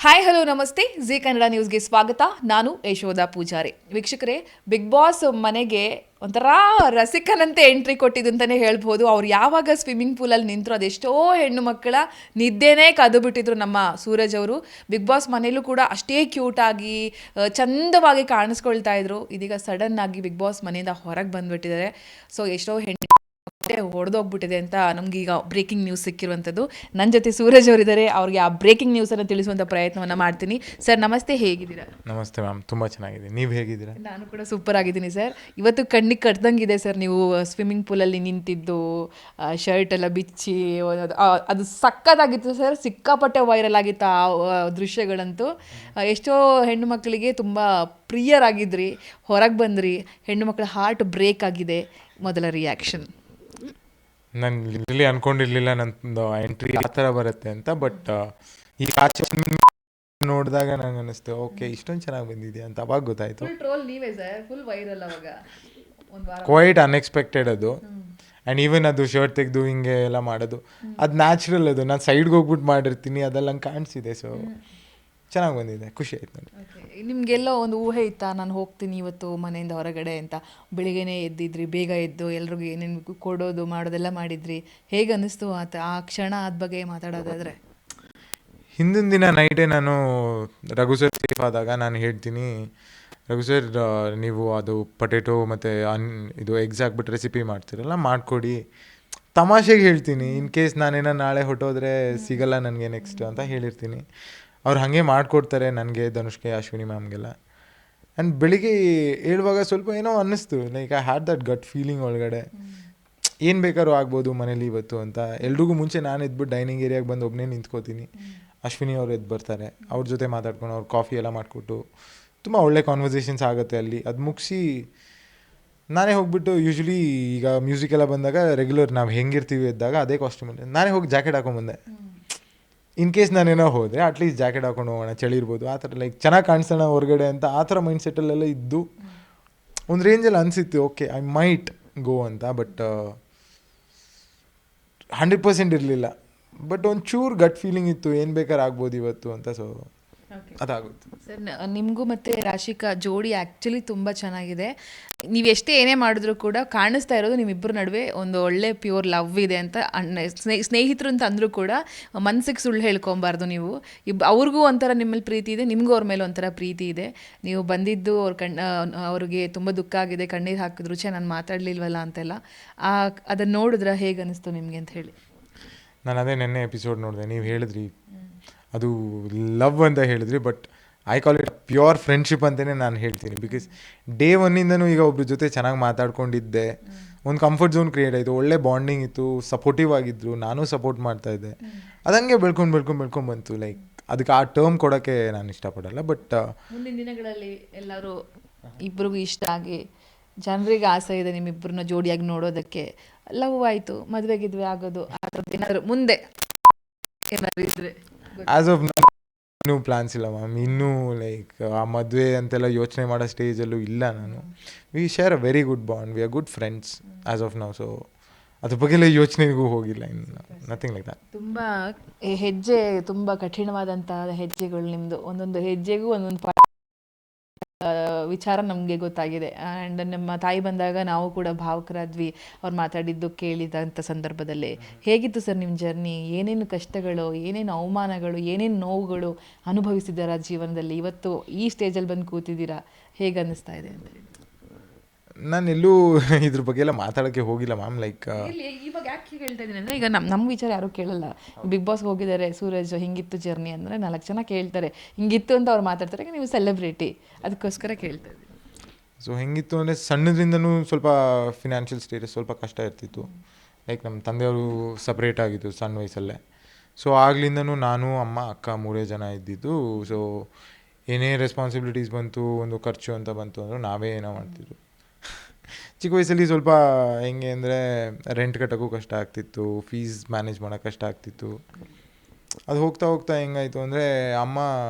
Hi hello ನಮಸ್ತೆ G Kannada ನ್ಯೂಸ್ಗೆ ಸ್ವಾಗತ. ನಾನು ಯಶೋಧ ಪೂಜಾರಿ. ವೀಕ್ಷಕರೇ, ಬಿಗ್ ಬಾಸ್ ಮನೆಗೆ ಒಂಥರ ರಸಿಕನಂತೆ ಎಂಟ್ರಿ ಕೊಟ್ಟಿದ್ದು ಅಂತಲೇ ಹೇಳ್ಬೋದು. ಅವ್ರು ಯಾವಾಗ ಸ್ವಿಮ್ಮಿಂಗ್ ಪೂಲಲ್ಲಿ ನಿಂತರು ಅದೆಷ್ಟೋ ಹೆಣ್ಣು ಮಕ್ಕಳ ನಿದ್ದೆನೇ ಕದ್ದು ಬಿಟ್ಟಿದ್ರು ನಮ್ಮ ಸೂರಜ್ ಅವರು. ಬಿಗ್ ಬಾಸ್ ಮನೇಲೂ ಕೂಡ ಅಷ್ಟೇ ಕ್ಯೂಟಾಗಿ ಚಂದವಾಗಿ ಕಾಣಿಸ್ಕೊಳ್ತಾ ಇದ್ರು. ಇದೀಗ ಸಡನ್ ಆಗಿ ಬಿಗ್ ಬಾಸ್ ಮನೆಯಿಂದ ಹೊರಗೆ ಬಂದುಬಿಟ್ಟಿದ್ದಾರೆ. ಸೊ ಎಷ್ಟೋ ಹೆಣ್ಣು ಹೊಡೆದೋಗ್ಬಿಟ್ಟಿದೆ ಅಂತ ನಮಗೀಗ ಬ್ರೇಕಿಂಗ್ ನ್ಯೂಸ್ ಸಿಕ್ಕಿರುವಂಥದ್ದು. ನನ್ನ ಜೊತೆ ಸೂರಜ್ ಅವರಿದ್ದಾರೆ. ಅವ್ರಿಗೆ ಆ ಬ್ರೇಕಿಂಗ್ ನ್ಯೂಸನ್ನು ತಿಳಿಸುವಂಥ ಪ್ರಯತ್ನವನ್ನು ಮಾಡ್ತೀನಿ. ಸರ್ ನಮಸ್ತೆ, ಹೇಗಿದ್ದೀರಾ? ನಮಸ್ತೆ ಮ್ಯಾಮ್, ತುಂಬ ಚೆನ್ನಾಗಿದೆ. ನೀವು ಹೇಗಿದ್ದೀರಾ? ನಾನು ಕೂಡ ಸೂಪರ್ ಆಗಿದ್ದೀನಿ ಸರ್. ಇವತ್ತು ಕಣ್ಣಿಗೆ ಕಟ್ದಂಗಿದೆ ಸರ್, ನೀವು ಸ್ವಿಮ್ಮಿಂಗ್ ಪೂಲಲ್ಲಿ ನಿಂತಿದ್ದು, ಶರ್ಟ್ ಎಲ್ಲ ಬಿಚ್ಚಿ, ಅದು ಸಕ್ಕತ್ತಾಗಿತ್ತು ಸರ್. ಸಿಕ್ಕಾಪಟ್ಟೆ ವೈರಲ್ ಆಗಿತ್ತು ಆ ದೃಶ್ಯಗಳಂತೂ. ಎಷ್ಟೋ ಹೆಣ್ಣು ಮಕ್ಕಳಿಗೆ ತುಂಬ ಪ್ರಿಯರಾಗಿದ್ರಿ, ಹೊರಗೆ ಬಂದ್ರಿ, ಹೆಣ್ಣು ಮಕ್ಕಳ ಹಾರ್ಟ್ ಬ್ರೇಕ್ ಆಗಿದೆ. ಮೊದಲ ರಿಯಾಕ್ಷನ್? ನಾನು ಲಿಟ್ರಲಿ ಅನ್ಕೊಂಡಿರ್ಲಿಲ್ಲ ನಂದು ಎಂಟ್ರಿ ಆ ಥರ ಬರುತ್ತೆ ಅಂತ. ಬಟ್ ಈಗ ಆಚೆ ನೋಡಿದಾಗ ನಂಗೆ ಅನ್ನಿಸ್ತು, ಓಕೆ ಇಷ್ಟೊಂದು ಚೆನ್ನಾಗಿ ಬಂದಿದೆ ಅಂತ. ಅವಾಗ ಗೊತ್ತಾಯಿತು. ಟ್ರೋಲ್ ನೀವೇ ಸರ್, ಫುಲ್ ವೈರಲ್ ಅವಾಗ ಒಂದು ವಾರ. ಕ್ವೈಟ್ ಅನ್ಎಕ್ಸ್ಪೆಕ್ಟೆಡ್ ಅದು. ಆ್ಯಂಡ್ ಈವನ್ ಅದು ಶರ್ಟ್ ತೆಗೆದು ಹಿಂಗೆ ಎಲ್ಲ ಮಾಡೋದು ಅದು ನ್ಯಾಚುರಲ್. ಅದು ನಾನು ಸೈಡ್ಗೆ ಹೋಗ್ಬಿಟ್ಟು ಮಾಡಿರ್ತೀನಿ, ಅದೆಲ್ಲ ಹಂಗೆ ಕಾಣಿಸಿದೆ. ಸೊ ಚೆನ್ನಾಗಿ ಬಂದಿದೆ, ಖುಷಿ ಆಯ್ತು ನನಗೆ. ನಿಮಗೆಲ್ಲೋ ಒಂದು ಊಹೆ ಇತ್ತಾ, ನಾನು ಹೋಗ್ತೀನಿ ಇವತ್ತು ಮನೆಯಿಂದ ಹೊರಗಡೆ ಅಂತ? ಬೆಳಿಗ್ಗೆನೇ ಎದ್ದಿದ್ರಿ, ಬೇಗ ಎದ್ದು ಎಲ್ರಿಗೂ ಏನೇನು ಕೊಡೋದು ಮಾಡೋದೆಲ್ಲ ಮಾಡಿದ್ರಿ. ಹೇಗೆ ಅನ್ನಿಸ್ತು ಆ ಕ್ಷಣ, ಅದ ಬಗ್ಗೆ ಮಾತಾಡೋದಾದರೆ? ಹಿಂದಿನ ದಿನ ನೈಟೇ ನಾನು ರಘು ಸರ್ ಸೇಫ್ ಆದಾಗ ನಾನು ಹೇಳ್ತೀನಿ, ರಘು ಸರ್ ನೀವು ಅದು ಪೊಟೆಟೊ ಮತ್ತು ಇದು ಎಗ್ಸ್ ಹಾಕ್ಬಿಟ್ಟು ರೆಸಿಪಿ ಮಾಡ್ತೀರಲ್ಲ, ಮಾಡಿಕೊಡಿ. ತಮಾಷೆಗೆ ಹೇಳ್ತೀನಿ, ಇನ್ ಕೇಸ್ ನಾನೇನೋ ನಾಳೆ ಹೊಟ್ಟೋದ್ರೆ ಸಿಗಲ್ಲ ನನಗೆ ನೆಕ್ಸ್ಟ್ ಅಂತ ಹೇಳಿರ್ತೀನಿ. ಅವ್ರು ಹಾಗೆ ಮಾಡಿಕೊಡ್ತಾರೆ ನನಗೆ, ಧನುಷ್ಗೆ, ಅಶ್ವಿನಿ ಮ್ಯಾಮ್ಗೆಲ್ಲ. ಆ್ಯಂಡ್ ಬೆಳಿಗ್ಗೆ ಹೇಳುವಾಗ ಸ್ವಲ್ಪ ಏನೋ ಅನ್ನಿಸ್ತು, like I had that gut feeling ಒಳಗಡೆ, ಏನು ಬೇಕಾದ್ರೂ ಆಗ್ಬೋದು ಮನೇಲಿ ಇವತ್ತು ಅಂತ. ಎಲ್ರಿಗೂ ಮುಂಚೆ ನಾನು ಎದ್ಬಿಟ್ಟು ಡೈನಿಂಗ್ ಏರಿಯಾಗೆ ಬಂದು ಒಬ್ಬನೇ ನಿಂತ್ಕೋತೀನಿ. ಅಶ್ವಿನಿ ಅವ್ರು ಎದ್ದು ಬರ್ತಾರೆ, ಅವ್ರ ಜೊತೆ ಮಾತಾಡ್ಕೊಂಡು ಅವ್ರು ಕಾಫಿ ಎಲ್ಲ ಮಾಡಿಕೊಟ್ಟು ತುಂಬ ಒಳ್ಳೆ ಕಾನ್ವರ್ಸೇಷನ್ಸ್ ಆಗುತ್ತೆ ಅಲ್ಲಿ. ಅದು ಮುಗಿಸಿ ನಾನೇ ಹೋಗ್ಬಿಟ್ಟು, ಯೂಶ್ವಲಿ ಈಗ ಮ್ಯೂಸಿಕ್ ಎಲ್ಲ ಬಂದಾಗ ರೆಗ್ಯುಲರ್ ನಾವು ಹೆಂಗಿರ್ತೀವಿ ಎದ್ದಾಗ ಅದೇ ಕಾಸ್ಟ್ಯೂಮಲ್ಲಿ ನಾನೇ ಹೋಗಿ ಜಾಕೆಟ್ ಹಾಕೊಂಡ್ಬಂದೆ. ಇನ್ ಕೇಸ್ ನಾನೇನೋ ಹೋದರೆ ಅಟ್ಲೀಸ್ಟ್ ಜಾಕೆಟ್ ಹಾಕೊಂಡು ಹೋಗೋಣ, ಚಳಿ ಇರ್ಬೋದು ಆ ಥರ, ಲೈಕ್ ಚೆನ್ನಾಗಿ ಕಾಣಿಸೋಣ ಹೊರಗಡೆ ಅಂತ. ಆ ಥರ ಮೈಂಡ್ ಸೆಟ್ಟಲ್ಲೆಲ್ಲ ಇದ್ದು ಒಂದು ರೇಂಜಲ್ಲಿ ಅನಿಸಿತ್ತು, ಓಕೆ ಐ ಮೈಟ್ ಗೋ ಅಂತ. ಬಟ್ 100% ಇರಲಿಲ್ಲ. ಬಟ್ ಒಂದು ಚೂರು ಗಟ್ ಫೀಲಿಂಗ್ ಇತ್ತು, ಏನು ಬೇಕಾದ್ರೆ ಆಗ್ಬೋದು ಇವತ್ತು ಅಂತ. ಸೊ ಅದಾಗುತ್ತೆ ಸರ್. ನಿಮಗೂ ಮತ್ತು ರಾಶಿಕಾ ಜೋಡಿ ಆ್ಯಕ್ಚುಲಿ ತುಂಬ ಚೆನ್ನಾಗಿದೆ. ನೀವು ಎಷ್ಟೇ ಏನೇ ಮಾಡಿದ್ರೂ ಕೂಡ ಕಾಣಿಸ್ತಾ ಇರೋದು ನಿಮ್ಮಿಬ್ಬರ ನಡುವೆ ಒಂದು ಒಳ್ಳೆ ಪ್ಯೂರ್ ಲವ್ ಇದೆ ಅಂತ. ಸ್ನೇಹಿತರು ಅಂತ ಅಂದರೂ ಕೂಡ ಮನಸ್ಸಿಗೆ ಸುಳ್ಳು ಹೇಳ್ಕೊಬಾರ್ದು ನೀವು. ಅವ್ರಿಗೂ ಒಂಥರ ನಿಮ್ಮಲ್ಲಿ ಪ್ರೀತಿ ಇದೆ, ನಿಮಗೂ ಅವ್ರ ಮೇಲೆ ಒಂಥರ ಪ್ರೀತಿ ಇದೆ. ನೀವು ಬಂದಿದ್ದು ಅವ್ರಿಗೆ ತುಂಬ ದುಃಖ ಆಗಿದೆ, ಕಣ್ಣೀರು ಹಾಕಿದ್ರು, ನಾನು ಮಾತಾಡಲಿಲ್ವಲ್ಲ ಅಂತೆಲ್ಲ. ಅದನ್ನು ನೋಡಿದ್ರೆ ಹೇಗೆ ಅನ್ನಿಸ್ತು ನಿಮಗೆ ಅಂತ ಹೇಳಿ? ನಾನು ಅದೇ ನೆನ್ನೆ ಎಪಿಸೋಡ್ ನೋಡಿದೆ, ನೀವು ಹೇಳಿದ್ರಿ ಅದು ಲವ್ ಅಂತ ಹೇಳಿದ್ರಿ. But I call it pure friendship ಅಂತಲೇ ನಾನು ಹೇಳ್ತೀನಿ. ಬಿಕಾಸ್ ಡೇ ಒನ್ನಿಂದನೂ ಈಗ ಒಬ್ರ ಜೊತೆ ಚೆನ್ನಾಗಿ ಮಾತಾಡ್ಕೊಂಡಿದ್ದೆ, ಒಂದು ಕಂಫರ್ಟ್ ಝೋನ್ ಕ್ರಿಯೇಟ್ ಆಯಿತು, ಒಳ್ಳೆ ಬಾಂಡಿಂಗ್ ಇತ್ತು, ಸಪೋರ್ಟಿವ್ ಆಗಿದ್ದರು, ನಾನು ಸಪೋರ್ಟ್ ಮಾಡ್ತಾಯಿದ್ದೆ. ಅದಂಗೆ ಬೆಳ್ಕೊಂಡು ಬಂತು. ಲೈಕ್ ಅದಕ್ಕೆ ಆ ಟರ್ಮ್ ಕೊಡೋಕ್ಕೆ ನಾನು ಇಷ್ಟಪಡಲ್ಲ. ಬಟ್ ಮುಂದಿನ ದಿನಗಳಲ್ಲಿ ಎಲ್ಲರೂ ಇಬ್ಬರಿಗೂ ಇಷ್ಟ ಆಗಿ ಜನರಿಗೆ ಆಸೆ ಇದೆ ನಿಮ್ಮಿಬ್ಬರನ್ನ ಜೋಡಿಯಾಗಿ ನೋಡೋದಕ್ಕೆ. ಲವ್ ಆಯಿತು, ಮದುವೆಗಿದ್ವಿ ಆಗೋದು, ಆ ಥರದ್ದು ಏನಾದರೂ ಮುಂದೆ ಏನಾದರೂ ಇದ್ರೆ? ಆ್ಯಸ್ ಆಫ್ ಇನ್ನೂ ಪ್ಲಾನ್ಸ್ ಇಲ್ಲ ಮ್ಯಾಮ್. ಇನ್ನೂ ಲೈಕ್ ಆ ಮದುವೆ ಅಂತೆಲ್ಲ ಯೋಚನೆ ಮಾಡೋ ಸ್ಟೇಜಲ್ಲೂ ಇಲ್ಲ ನಾನು. V share a very good bond, we are good friends as of now. So ಅದ್ರ ಬಗ್ಗೆ ಯೋಚನೆಗೂ ಹೋಗಿಲ್ಲ ಇನ್ನು, ನಥಿಂಗ್ ಲೈಕ್ ದಟ್. ತುಂಬ ಹೆಜ್ಜೆ, ತುಂಬ ಕಠಿಣವಾದಂಥ ಹೆಜ್ಜೆಗಳು ನಿಮ್ಮದು. ಒಂದೊಂದು ಹೆಜ್ಜೆಗೂ ಒಂದೊಂದು ವಿಚಾರ ನಮಗೆ ಗೊತ್ತಾಗಿದೆ. ಆ್ಯಂಡ್ ನಮ್ಮ ತಾಯಿ ಬಂದಾಗ ನಾವು ಕೂಡ ಭಾವುಕರಾದ್ವಿ ಅವ್ರು ಮಾತಾಡಿದ್ದು ಕೇಳಿದಂಥ ಸಂದರ್ಭದಲ್ಲಿ. ಹೇಗಿತ್ತು ಸರ್ ನಿಮ್ಮ ಜರ್ನಿ? ಏನೇನು ಕಷ್ಟಗಳು, ಏನೇನು ಅವಮಾನಗಳು, ಏನೇನು ನೋವುಗಳು ಅನುಭವಿಸಿದ್ದೀರಾ ಜೀವನದಲ್ಲಿ? ಇವತ್ತು ಈ ಸ್ಟೇಜಲ್ಲಿ ಬಂದು ಕೂತಿದ್ದೀರಾ, ಹೇಗೆ ಅನ್ನಿಸ್ತಾ ಇದೆ ಅಂತ? ನಾನು ಎಲ್ಲೂ ಇದ್ರ ಬಗ್ಗೆ ಎಲ್ಲ ಮಾತಾಡೋಕ್ಕೆ ಹೋಗಿಲ್ಲ ಮ್ಯಾಮ್. ಲೈಕ್ ಇವಾಗ ಯಾಕೆ ಹೇಳ್ತಾ ಇದ್ದೀನಿ ಅಂದರೆ, ಈಗ ನಮ್ಮ ವಿಚಾರ ಯಾರೂ ಕೇಳಲ್ಲ. ಬಿಗ್ ಬಾಸ್ಗೆ ಹೋಗಿದ್ದಾರೆ ಸೂರಜ್, ಹಿಂಗಿತ್ತು ಜರ್ನಿ ಅಂದರೆ 4 ಜನ ಕೇಳ್ತಾರೆ. ಹಿಂಗಿತ್ತು ಅಂತ ಅವ್ರು ಮಾತಾಡ್ತಾರೆ. ನೀವು ಸೆಲೆಬ್ರಿಟಿ, ಅದಕ್ಕೋಸ್ಕರ ಕೇಳ್ತಾ ಇದ್ದೀನಿ. ಸೊ ಹೆಂಗಿತ್ತು ಅಂದರೆ, ಸಣ್ಣದ್ರಿಂದನೂ ಸ್ವಲ್ಪ ಫಿನಾನ್ಷಿಯಲ್ ಸ್ಟೇಟಸ್ ಸ್ವಲ್ಪ ಕಷ್ಟ ಇರ್ತಿತ್ತು. ಲೈಕ್ ನಮ್ಮ ತಂದೆಯವರು ಸಪ್ರೇಟ್ ಆಗಿದ್ದು ಸಣ್ಣ ವಯಸ್ಸಲ್ಲೇ. ಸೊ ಆಗ್ಲಿಂದನೂ ನಾನು, ಅಮ್ಮ, ಅಕ್ಕ 3 ಜನ ಇದ್ದಿದ್ದು. ಸೊ ಏನೇ ರೆಸ್ಪಾನ್ಸಿಬಿಲಿಟೀಸ್ ಬಂತು, ಒಂದು ಖರ್ಚು ಅಂತ ಬಂತು ಅಂದರೂ ನಾವೇ ಏನೋ ಮಾಡ್ತಿದ್ವು. ಚಿಕ್ಕ ವಯಸ್ಸಲ್ಲಿ ಸ್ವಲ್ಪ ಹೆಂಗೆ ಅಂದರೆ ರೆಂಟ್ ಕಟ್ಟೋಕ್ಕೂ ಕಷ್ಟ ಆಗ್ತಿತ್ತು, ಫೀಸ್ ಮ್ಯಾನೇಜ್ ಮಾಡೋಕ್ಕೆ ಕಷ್ಟ ಆಗ್ತಿತ್ತು. ಅದು ಹೋಗ್ತಾ ಹೋಗ್ತಾ ಹೆಂಗಾಯಿತು ಅಂದರೆ, ಅಮ್ಮ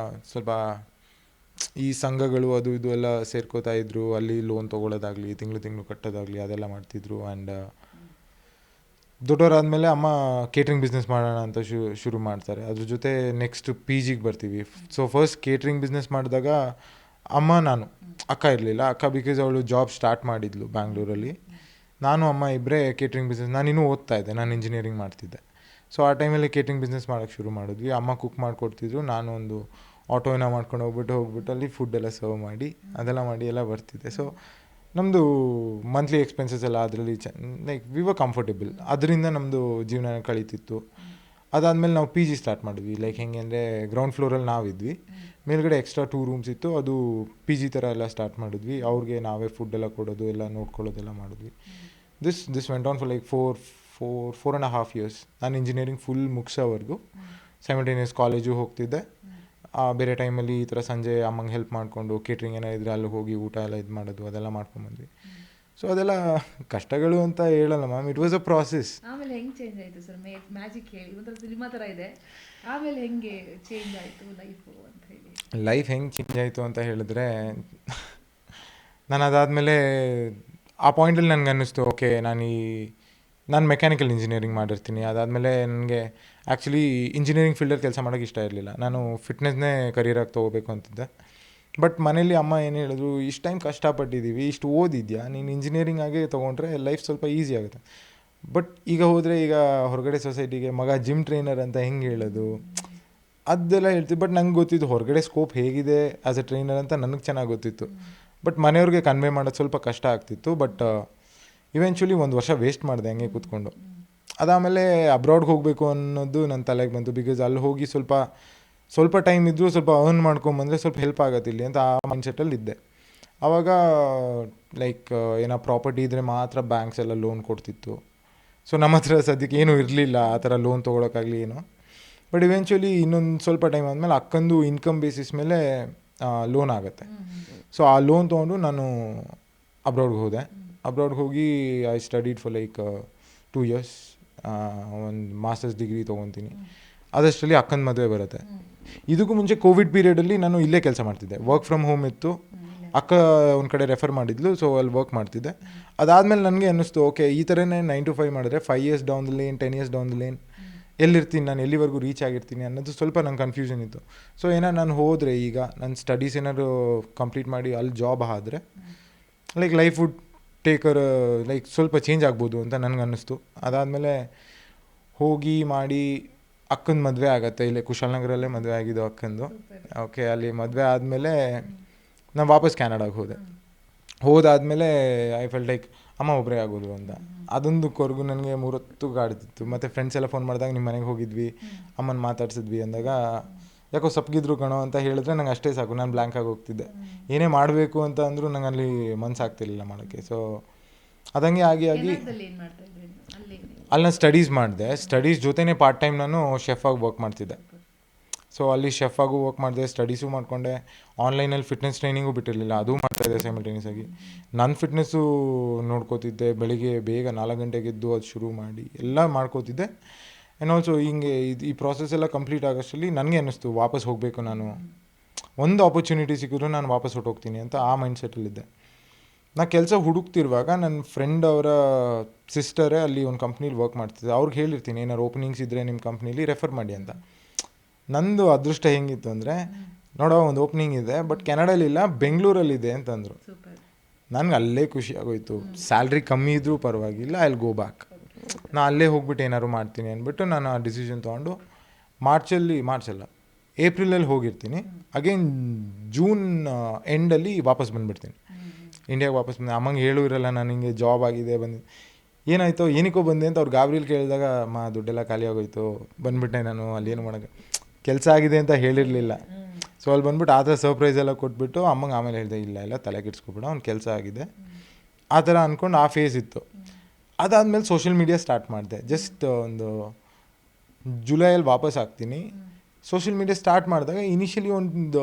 ಸ್ವಲ್ಪ ಈ ಸಂಘಗಳು ಅದು ಇದು ಎಲ್ಲ ಸೇರ್ಕೋತಾ ಇದ್ರು. ಅಲ್ಲಿ ಲೋನ್ ತೊಗೊಳ್ಳೋದಾಗಲಿ, ತಿಂಗಳು ಕಟ್ಟೋದಾಗಲಿ ಅದೆಲ್ಲ ಮಾಡ್ತಿದ್ರು. ಆ್ಯಂಡ್ ದೊಡ್ಡವರಾದಮೇಲೆ ಅಮ್ಮ ಕೇಟ್ರಿಂಗ್ ಬಿಸ್ನೆಸ್ ಮಾಡೋಣ ಅಂತ ಶುರು ಮಾಡ್ತಾರೆ. ಅದ್ರ ಜೊತೆ ನೆಕ್ಸ್ಟ್ ಪಿ ಜಿಗೆ ಬರ್ತೀವಿ. ಸೊ ಫಸ್ಟ್ ಕೇಟ್ರಿಂಗ್ ಬಿಸ್ನೆಸ್ ಮಾಡಿದಾಗ ಅಮ್ಮ, ನಾನು, ಅಕ್ಕ ಇರಲಿಲ್ಲ. ಅಕ್ಕ ಬಿಕಾಸ್ ಅವಳು ಜಾಬ್ ಸ್ಟಾರ್ಟ್ ಮಾಡಿದ್ಲು ಬ್ಯಾಂಗ್ಳೂರಲ್ಲಿ. ನಾನು ಅಮ್ಮ ಇಬ್ಬರೇ ಕೇಟ್ರಿಂಗ್ ಬಿಸ್ನೆಸ್. ನಾನು ಇನ್ನೂ ಓದ್ತಾ ಇದ್ದೆ, ನಾನು ಇಂಜಿನಿಯರಿಂಗ್ ಮಾಡ್ತಿದ್ದೆ. ಸೊ ಆ ಟೈಮಲ್ಲಿ ಕೇಟ್ರಿಂಗ್ ಬಿಸ್ನೆಸ್ ಮಾಡೋಕ್ಕೆ ಶುರು ಮಾಡಿದ್ವಿ. ಅಮ್ಮ ಕುಕ್ ಮಾಡಿಕೊಡ್ತಿದ್ರು, ನಾನು ಒಂದು ಆಟೋನ ಮಾಡ್ಕೊಂಡು ಹೋಗ್ಬಿಟ್ಟು ಅಲ್ಲಿ ಫುಡ್ಡೆಲ್ಲ ಸರ್ವ್ ಮಾಡಿ ಅದೆಲ್ಲ ಮಾಡಿ ಎಲ್ಲ ಬರ್ತಿದ್ದೆ. ಸೊ ನಮ್ಮದು ಮಂತ್ಲಿ ಎಕ್ಸ್ಪೆನ್ಸಸ್ ಎಲ್ಲ ಅದರಲ್ಲಿ ಲೈಕ್ ವಿ ವರ್ ಕಂಫರ್ಟೇಬಲ್. ಅದರಿಂದ ನಮ್ಮದು ಜೀವನ ಕಳೀತಿತ್ತು. ಅದಾದಮೇಲೆ ನಾವು ಪಿ ಜಿ ಸ್ಟಾರ್ಟ್ ಮಾಡಿದ್ವಿ. ಲೈಕ್ ಹೆಂಗೆ ಅಂದರೆ ಗ್ರೌಂಡ್ ಫ್ಲೋರಲ್ಲಿ ನಾವಿದ್ವಿ, ಮೇಲ್ಗಡೆ ಎಕ್ಸ್ಟ್ರಾ 2 ರೂಮ್ಸ್ ಇತ್ತು. ಅದು ಪಿ ಜಿ ಥರ ಎಲ್ಲ ಸ್ಟಾರ್ಟ್ ಮಾಡಿದ್ವಿ. ಅವ್ರಿಗೆ ನಾವೇ ಫುಡ್ಡೆಲ್ಲ ಕೊಡೋದು, ಎಲ್ಲ ನೋಡ್ಕೊಳ್ಳೋದೆಲ್ಲ ಮಾಡಿದ್ವಿ. This went on for like 4.5 years. ನಾನು ಇಂಜಿನಿಯರಿಂಗ್ ಫುಲ್ ಮುಗಿಸೋವರೆಗೂ ಸೈಮಲ್ಟೇನಿಯಸ್ ಕಾಲೇಜು ಹೋಗ್ತಿದ್ದೆ. ಬೇರೆ ಟೈಮಲ್ಲಿ ಈ ಥರ ಸಂಜೆ ಅಮ್ಮಂಗೆ ಹೆಲ್ಪ್ ಮಾಡಿಕೊಂಡು ಕೇಟ್ರಿಂಗ್ ಏನೋ ಇದ್ರೆ ಅಲ್ಲಿ ಹೋಗಿ ಊಟ ಎಲ್ಲ ಇದು ಮಾಡೋದು, ಅದೆಲ್ಲ ಮಾಡ್ಕೊಂಬಂದ್ವಿ. ಸೊ ಅದೆಲ್ಲ ಕಷ್ಟಗಳು ಅಂತ ಹೇಳಲ್ಲ ma'am, it was a process. ಆಮೇಲೆ ಹೆಂಗೆ ಚೇಂಜ್ ಆಯಿತು ಸರ್? ಮ್ಯಾಜಿಕ್ ಹೇಳಿ, ಒಂಥರ ಸಿನಿಮಾ ಥರ ಇದೆ. ಆಮೇಲೆ ಹೆಂಗೆ ಚೇಂಜ್ ಆಯಿತು ಲೈಫು ಅಂತ ಹೇಳಿ? ಲೈಫ್ ಹೆಂಗೆ ಚೇಂಜ್ ಆಯಿತು ಅಂತ ಹೇಳಿದ್ರೆ, ನಾನು ಅದಾದಮೇಲೆ ಆ ಪಾಯಿಂಟಲ್ಲಿ ನನಗೆ ಅನ್ನಿಸ್ತು, ಓಕೆ ನಾನು ಮೆಕ್ಯಾನಿಕಲ್ ಇಂಜಿನಿಯರಿಂಗ್ ಮಾಡಿರ್ತೀನಿ. ಅದಾದಮೇಲೆ ನನಗೆ ಆ್ಯಕ್ಚುಲಿ ಇಂಜಿನಿಯರಿಂಗ್ ಫೀಲ್ಡಲ್ಲಿ ಕೆಲಸ ಮಾಡೋಕ್ಕೆ ಇಷ್ಟ ಇರಲಿಲ್ಲ. ನಾನು ಫಿಟ್ನೆಸ್ನೇ ಕರಿಯರಾಗಿ ತೊಗೋಬೇಕು ಅಂತಿದ್ದೆ. ಬಟ್ ಮನೇಲಿ ಅಮ್ಮ ಏನು ಹೇಳಿದ್ರು, ಇಷ್ಟು ಟೈಮ್ ಕಷ್ಟಪಟ್ಟಿದ್ದೀವಿ, ಇಷ್ಟು ಓದಿದ್ಯಾ, ನೀನು ಇಂಜಿನಿಯರಿಂಗ್ ಆಗೇ ತೊಗೊಂಡ್ರೆ ಲೈಫ್ ಸ್ವಲ್ಪ ಈಸಿ ಆಗುತ್ತೆ. ಬಟ್ ಈಗ ಹೋದರೆ ಈಗ ಹೊರಗಡೆ ಸೊಸೈಟಿಗೆ ಮಗ ಜಿಮ್ ಟ್ರೈನರ್ ಅಂತ ಹೆಂಗೆ ಹೇಳೋದು, ಅದೆಲ್ಲ ಹೇಳ್ತೀವಿ. ಬಟ್ ನಂಗೆ ಗೊತ್ತಿತ್ತು ಹೊರಗಡೆ ಸ್ಕೋಪ್ ಹೇಗಿದೆ ಆ್ಯಸ್ ಎ ಟ್ರೈನರ್ ಅಂತ ನನಗೆ ಚೆನ್ನಾಗಿ ಗೊತ್ತಿತ್ತು. ಬಟ್ ಮನೆಯವ್ರಿಗೆ ಕನ್ವೆ ಮಾಡೋದು ಸ್ವಲ್ಪ ಕಷ್ಟ ಆಗ್ತಿತ್ತು. ಬಟ್ ಇವೆಂಚುಲಿ 1 ವರ್ಷ ವೇಸ್ಟ್ ಮಾಡಿದೆ ಹಂಗೆ ಕೂತ್ಕೊಂಡು. ಅದಾದಮೇಲೆ ಅಬ್ರಾಡ್ಗೆ ಹೋಗಬೇಕು ಅನ್ನೋದು ನನ್ನ ತಲೆಗೆ ಬಂತು. ಬಿಕಾಸ್ ಅಲ್ಲಿ ಹೋಗಿ ಸ್ವಲ್ಪ ಟೈಮ್ ಇದ್ದರೂ ಸ್ವಲ್ಪ ಅರ್ನ್ ಮಾಡ್ಕೊಂಬಂದರೆ ಸ್ವಲ್ಪ ಹೆಲ್ಪ್ ಆಗತ್ತೆ ಇಲ್ಲಿ ಅಂತ ಆ ಮೈಂಡ್ಸೆಟ್ಟಲ್ಲಿ ಇದ್ದೆ. ಆವಾಗ ಲೈಕ್ ಏನೋ ಪ್ರಾಪರ್ಟಿ ಇದ್ದರೆ ಮಾತ್ರ ಬ್ಯಾಂಕ್ಸ್ ಎಲ್ಲ ಲೋನ್ ಕೊಡ್ತಿತ್ತು. ಸೊ ನಮ್ಮ ಹತ್ರ ಸದ್ಯಕ್ಕೆ ಏನೂ ಇರಲಿಲ್ಲ ಆ ಥರ ಲೋನ್ ತೊಗೊಳಕ್ಕಾಗಲಿ ಏನೋ. ಬಟ್ ಇವೆಂಚುಲಿ ಇನ್ನೊಂದು ಸ್ವಲ್ಪ ಟೈಮ್ ಆದಮೇಲೆ ಅಕ್ಕಂದು ಇನ್ಕಮ್ ಬೇಸಿಸ್ ಮೇಲೆ ಲೋನ್ ಆಗುತ್ತೆ. ಸೊ ಆ ಲೋನ್ ತೊಗೊಂಡು ನಾನು ಅಬ್ರಾಡ್ಗೆ ಹೋದೆ. ಅಬ್ರಾಡ್ಗೆ ಹೋಗಿ I studied for like 2 years. ಒಂದು ಮಾಸ್ಟರ್ಸ್ ಡಿಗ್ರಿ ತೊಗೊತೀನಿ. ಅದಷ್ಟರಲ್ಲಿ ಅಕ್ಕನ ಮದುವೆ ಬರುತ್ತೆ. ಇದಕ್ಕೂ ಮುಂಚೆ ಕೋವಿಡ್ ಪೀರಿಯಡಲ್ಲಿ ನಾನು ಇಲ್ಲೇ ಕೆಲಸ ಮಾಡ್ತಿದ್ದೆ. ವರ್ಕ್ ಫ್ರಮ್ ಹೋಮ್ ಇತ್ತು. ಅಕ್ಕ ಒಂದು ಕಡೆ ರೆಫರ್ ಮಾಡಿದ್ಲು, ಸೊ ಅಲ್ಲಿ ವರ್ಕ್ ಮಾಡ್ತಿದ್ದೆ. ಅದಾದಮೇಲೆ ನನಗೆ ಅನ್ನಿಸ್ತು, ಓಕೆ ಈ ಥರನೇ 9 to 5 ಮಾಡಿದ್ರೆ 5 years down the lane, 10 years down the lane ಎಲ್ಲಿರ್ತೀನಿ ನಾನು, ಎಲ್ಲಿವರೆಗೂ ರೀಚ್ ಆಗಿರ್ತೀನಿ ಅನ್ನೋದು ಸ್ವಲ್ಪ ನಂಗೆ ಕನ್ಫ್ಯೂಷನ್ ಇತ್ತು. ಸೊ ನಾನು ಹೋದರೆ ಈಗ ನನ್ನ ಸ್ಟಡೀಸ್ ಏನಾದ್ರು ಕಂಪ್ಲೀಟ್ ಮಾಡಿ ಅಲ್ಲಿ ಜಾಬ್ ಆದರೆ like life would take a like ಸ್ವಲ್ಪ ಚೇಂಜ್ ಆಗ್ಬೋದು ಅಂತ ನನಗೆ ಅನ್ನಿಸ್ತು. ಅದಾದಮೇಲೆ ಹೋಗಿ ಮಾಡಿ ಅಕ್ಕನ ಮದುವೆ ಆಗುತ್ತೆ. ಇಲ್ಲೇ ಕುಶಾಲನಗರಲ್ಲೇ ಮದುವೆ ಆಗಿದ್ದು ಅಕ್ಕಂದು. ಓಕೆ, ಅಲ್ಲಿ ಮದುವೆ ಆದಮೇಲೆ ನಾನು ವಾಪಸ್ ಕ್ಯಾನಡಾಗೆ ಹೋದಾದಮೇಲೆ ಐ ಫೆಲ್ಟ್ ಲೈಕ್ ಅಮ್ಮ ಒಬ್ಬರೇ ಆಗೋದು ಅಂತ. ಅದೊಂದು ಕೊರಗು ನನಗೆ 3 ಹೊತ್ತು ಕಾಡ್ತಿತ್ತು. ಮತ್ತು ಫ್ರೆಂಡ್ಸ್ ಎಲ್ಲ ಫೋನ್ ಮಾಡಿದಾಗ ನಿಮ್ಮ ಮನೆಗೆ ಹೋಗಿದ್ವಿ, ಅಮ್ಮನ ಮಾತಾಡ್ಸಿದ್ವಿ ಅಂದಾಗ ಯಾಕೋ ಸಪ್ಪಗಿದ್ರು ಕಣೋ ಅಂತ ಹೇಳಿದ್ರೆ ನಂಗೆ ಅಷ್ಟೇ ಸಾಕು, ನಾನು ಬ್ಲ್ಯಾಂಕಾಗಿ ಹೋಗ್ತಿದ್ದೆ. ಏನೇ ಮಾಡಬೇಕು ಅಂತ ಅಂದರೂ ನಂಗೆ ಅಲ್ಲಿ ಮನಸ್ಸಾಗ್ತಿರ್ಲಿಲ್ಲ ಮಾಡೋಕ್ಕೆ. ಸೊ ಅದಂಗೆ ಆಗಿ ಅಲ್ಲಿ ನಾನು ಸ್ಟಡೀಸ್ ಮಾಡಿದೆ. ಸ್ಟಡೀಸ್ ಜೊತೆನೇ ಪಾರ್ಟ್ ಟೈಮ್ ನಾನು ಶೆಫಾಗಿ ವರ್ಕ್ ಮಾಡ್ತಿದ್ದೆ. ಸೊ ಅಲ್ಲಿ ಶೆಫಾಗೂ ವರ್ಕ್ ಮಾಡಿದೆ, ಸ್ಟಡೀಸು ಮಾಡಿಕೊಂಡೆ. ಆನ್ಲೈನಲ್ಲಿ ಫಿಟ್ನೆಸ್ ಟ್ರೈನಿಂಗು ಬಿಟ್ಟಿರಲಿಲ್ಲ, ಅದೂ ಮಾಡ್ತಾಯಿದ್ದೆ ಸೈಮಲ್ಟೇನಿಯಸ್ ಆಗಿ. ನನ್ನ ಫಿಟ್ನೆಸ್ಸು ನೋಡ್ಕೋತಿದ್ದೆ. ಬೆಳಿಗ್ಗೆ ಬೇಗ 4 ಗಂಟೆಗೆ ಎದ್ದು ಅದು ಶುರು ಮಾಡಿ ಎಲ್ಲ ಮಾಡ್ಕೋತಿದ್ದೆ. ಆ್ಯಂಡ್ ಆಲ್ಸೋ ಹಿಂಗೆ ಈ ಪ್ರಾಸೆಸ್ ಎಲ್ಲ ಕಂಪ್ಲೀಟ್ ಆಗೋಷ್ಟರಲ್ಲಿ ನನಗೆ ಅನ್ನಿಸ್ತು ವಾಪಸ್ ಹೋಗಬೇಕು. ನಾನು ಒಂದು ಆಪರ್ಚುನಿಟಿ ಸಿಕ್ಕಿದ್ರು ನಾನು ವಾಪಸ್ ಹೊರಟೋಗ್ತೀನಿ ಅಂತ ಆ ಮೈಂಡ್ಸೆಟ್ಟಲ್ಲಿದ್ದೆ. ನಾನು ಕೆಲಸ ಹುಡುಕ್ತಿರುವಾಗ ನನ್ನ ಫ್ರೆಂಡ್ ಅವರ ಸಿಸ್ಟರೇ ಅಲ್ಲಿ ಒಂದು ಕಂಪ್ನೀಲಿ ವರ್ಕ್ ಮಾಡ್ತಿದ್ದೆ. ಅವ್ರಿಗೆ ಹೇಳಿರ್ತೀನಿ ಏನಾರು ಓಪನಿಂಗ್ಸ್ ಇದ್ದರೆ ನಿಮ್ಮ ಕಂಪ್ನೀಲಿ ರೆಫರ್ ಮಾಡಿ ಅಂತ. ನಂದು ಅದೃಷ್ಟ ಹೆಂಗಿತ್ತು ಅಂದರೆ, ನೋಡೋ ಒಂದು ಓಪನಿಂಗ್ ಇದೆ ಬಟ್ ಕೆನಡಾಲಿಲ್ಲ, ಬೆಂಗಳೂರಲ್ಲಿದೆ ಅಂತಂದರು. ನನಗೆ ಅಲ್ಲೇ ಖುಷಿ ಆಗೋಯ್ತು. ಸ್ಯಾಲ್ರಿ ಕಮ್ಮಿ ಇದ್ದರೂ ಪರವಾಗಿಲ್ಲ, ಐ ವಿಲ್ ಗೋ ಬ್ಯಾಕ್. ನಾನು ಅಲ್ಲೇ ಹೋಗ್ಬಿಟ್ಟು ಏನಾದ್ರು ಮಾಡ್ತೀನಿ ಅಂದ್ಬಿಟ್ಟು ನಾನು ಆ ಡಿಸಿಷನ್ ತೊಗೊಂಡು ಮಾರ್ಚಲ್ಲ ಏಪ್ರಿಲಲ್ಲಿ ಹೋಗಿರ್ತೀನಿ. ಅಗೇನ್ ಜೂನ್ ಎಂಡಲ್ಲಿ ವಾಪಸ್ ಬಂದುಬಿಡ್ತೀನಿ, ಇಂಡಿಯಾಗೆ ವಾಪಸ್ ಬಂದೆ. ಅಮ್ಮಂಗೆ ಹೇಳೂ ಇರಲ್ಲ ನಾನು ಹಿಂಗೆ ಜಾಬ್ ಆಗಿದೆ ಏನಾಯಿತು ಏನಕ್ಕೋ ಬಂದೆ ಅಂತ ಅವ್ರು ಗಾಬರಿಲಿ ಕೇಳಿದಾಗ, ದುಡ್ಡೆಲ್ಲ ಖಾಲಿ ಆಗೋಯ್ತು ಬಂದುಬಿಟ್ಟೆ ನಾನು, ಅಲ್ಲೇನು ಮಾಡೋಕ್ಕೆ ಕೆಲಸ ಆಗಿದೆ ಅಂತ ಹೇಳಿರಲಿಲ್ಲ. ಸೊ ಅಲ್ಲಿ ಬಂದ್ಬಿಟ್ಟು ಆ ಥರ ಸರ್ಪ್ರೈಸ್ ಎಲ್ಲ ಕೊಟ್ಬಿಟ್ಟು ಅಮ್ಮಂಗೆ ಆಮೇಲೆ ಹೇಳಿದೆ, ಇಲ್ಲ ತಲೆ ಕೆಡಿಸ್ಕೊಬೇಡ, ಅವ್ನು ಕೆಲಸ ಆಗಿದೆ ಆ ಥರ ಅಂದ್ಕೊಂಡು ಆ ಫೇಸ್ ಇತ್ತು. ಅದಾದಮೇಲೆ ಸೋಷಿಯಲ್ ಮೀಡಿಯಾ ಸ್ಟಾರ್ಟ್ ಮಾಡಿದೆ. ಜಸ್ಟ್ ಒಂದು ಜುಲೈಯಲ್ಲಿ ವಾಪಸ್ ಆಗ್ತೀನಿ. ಸೋಷಿಯಲ್ ಮೀಡಿಯಾ ಸ್ಟಾರ್ಟ್ ಮಾಡಿದಾಗ ಇನಿಷಿಯಲಿ ಒಂದು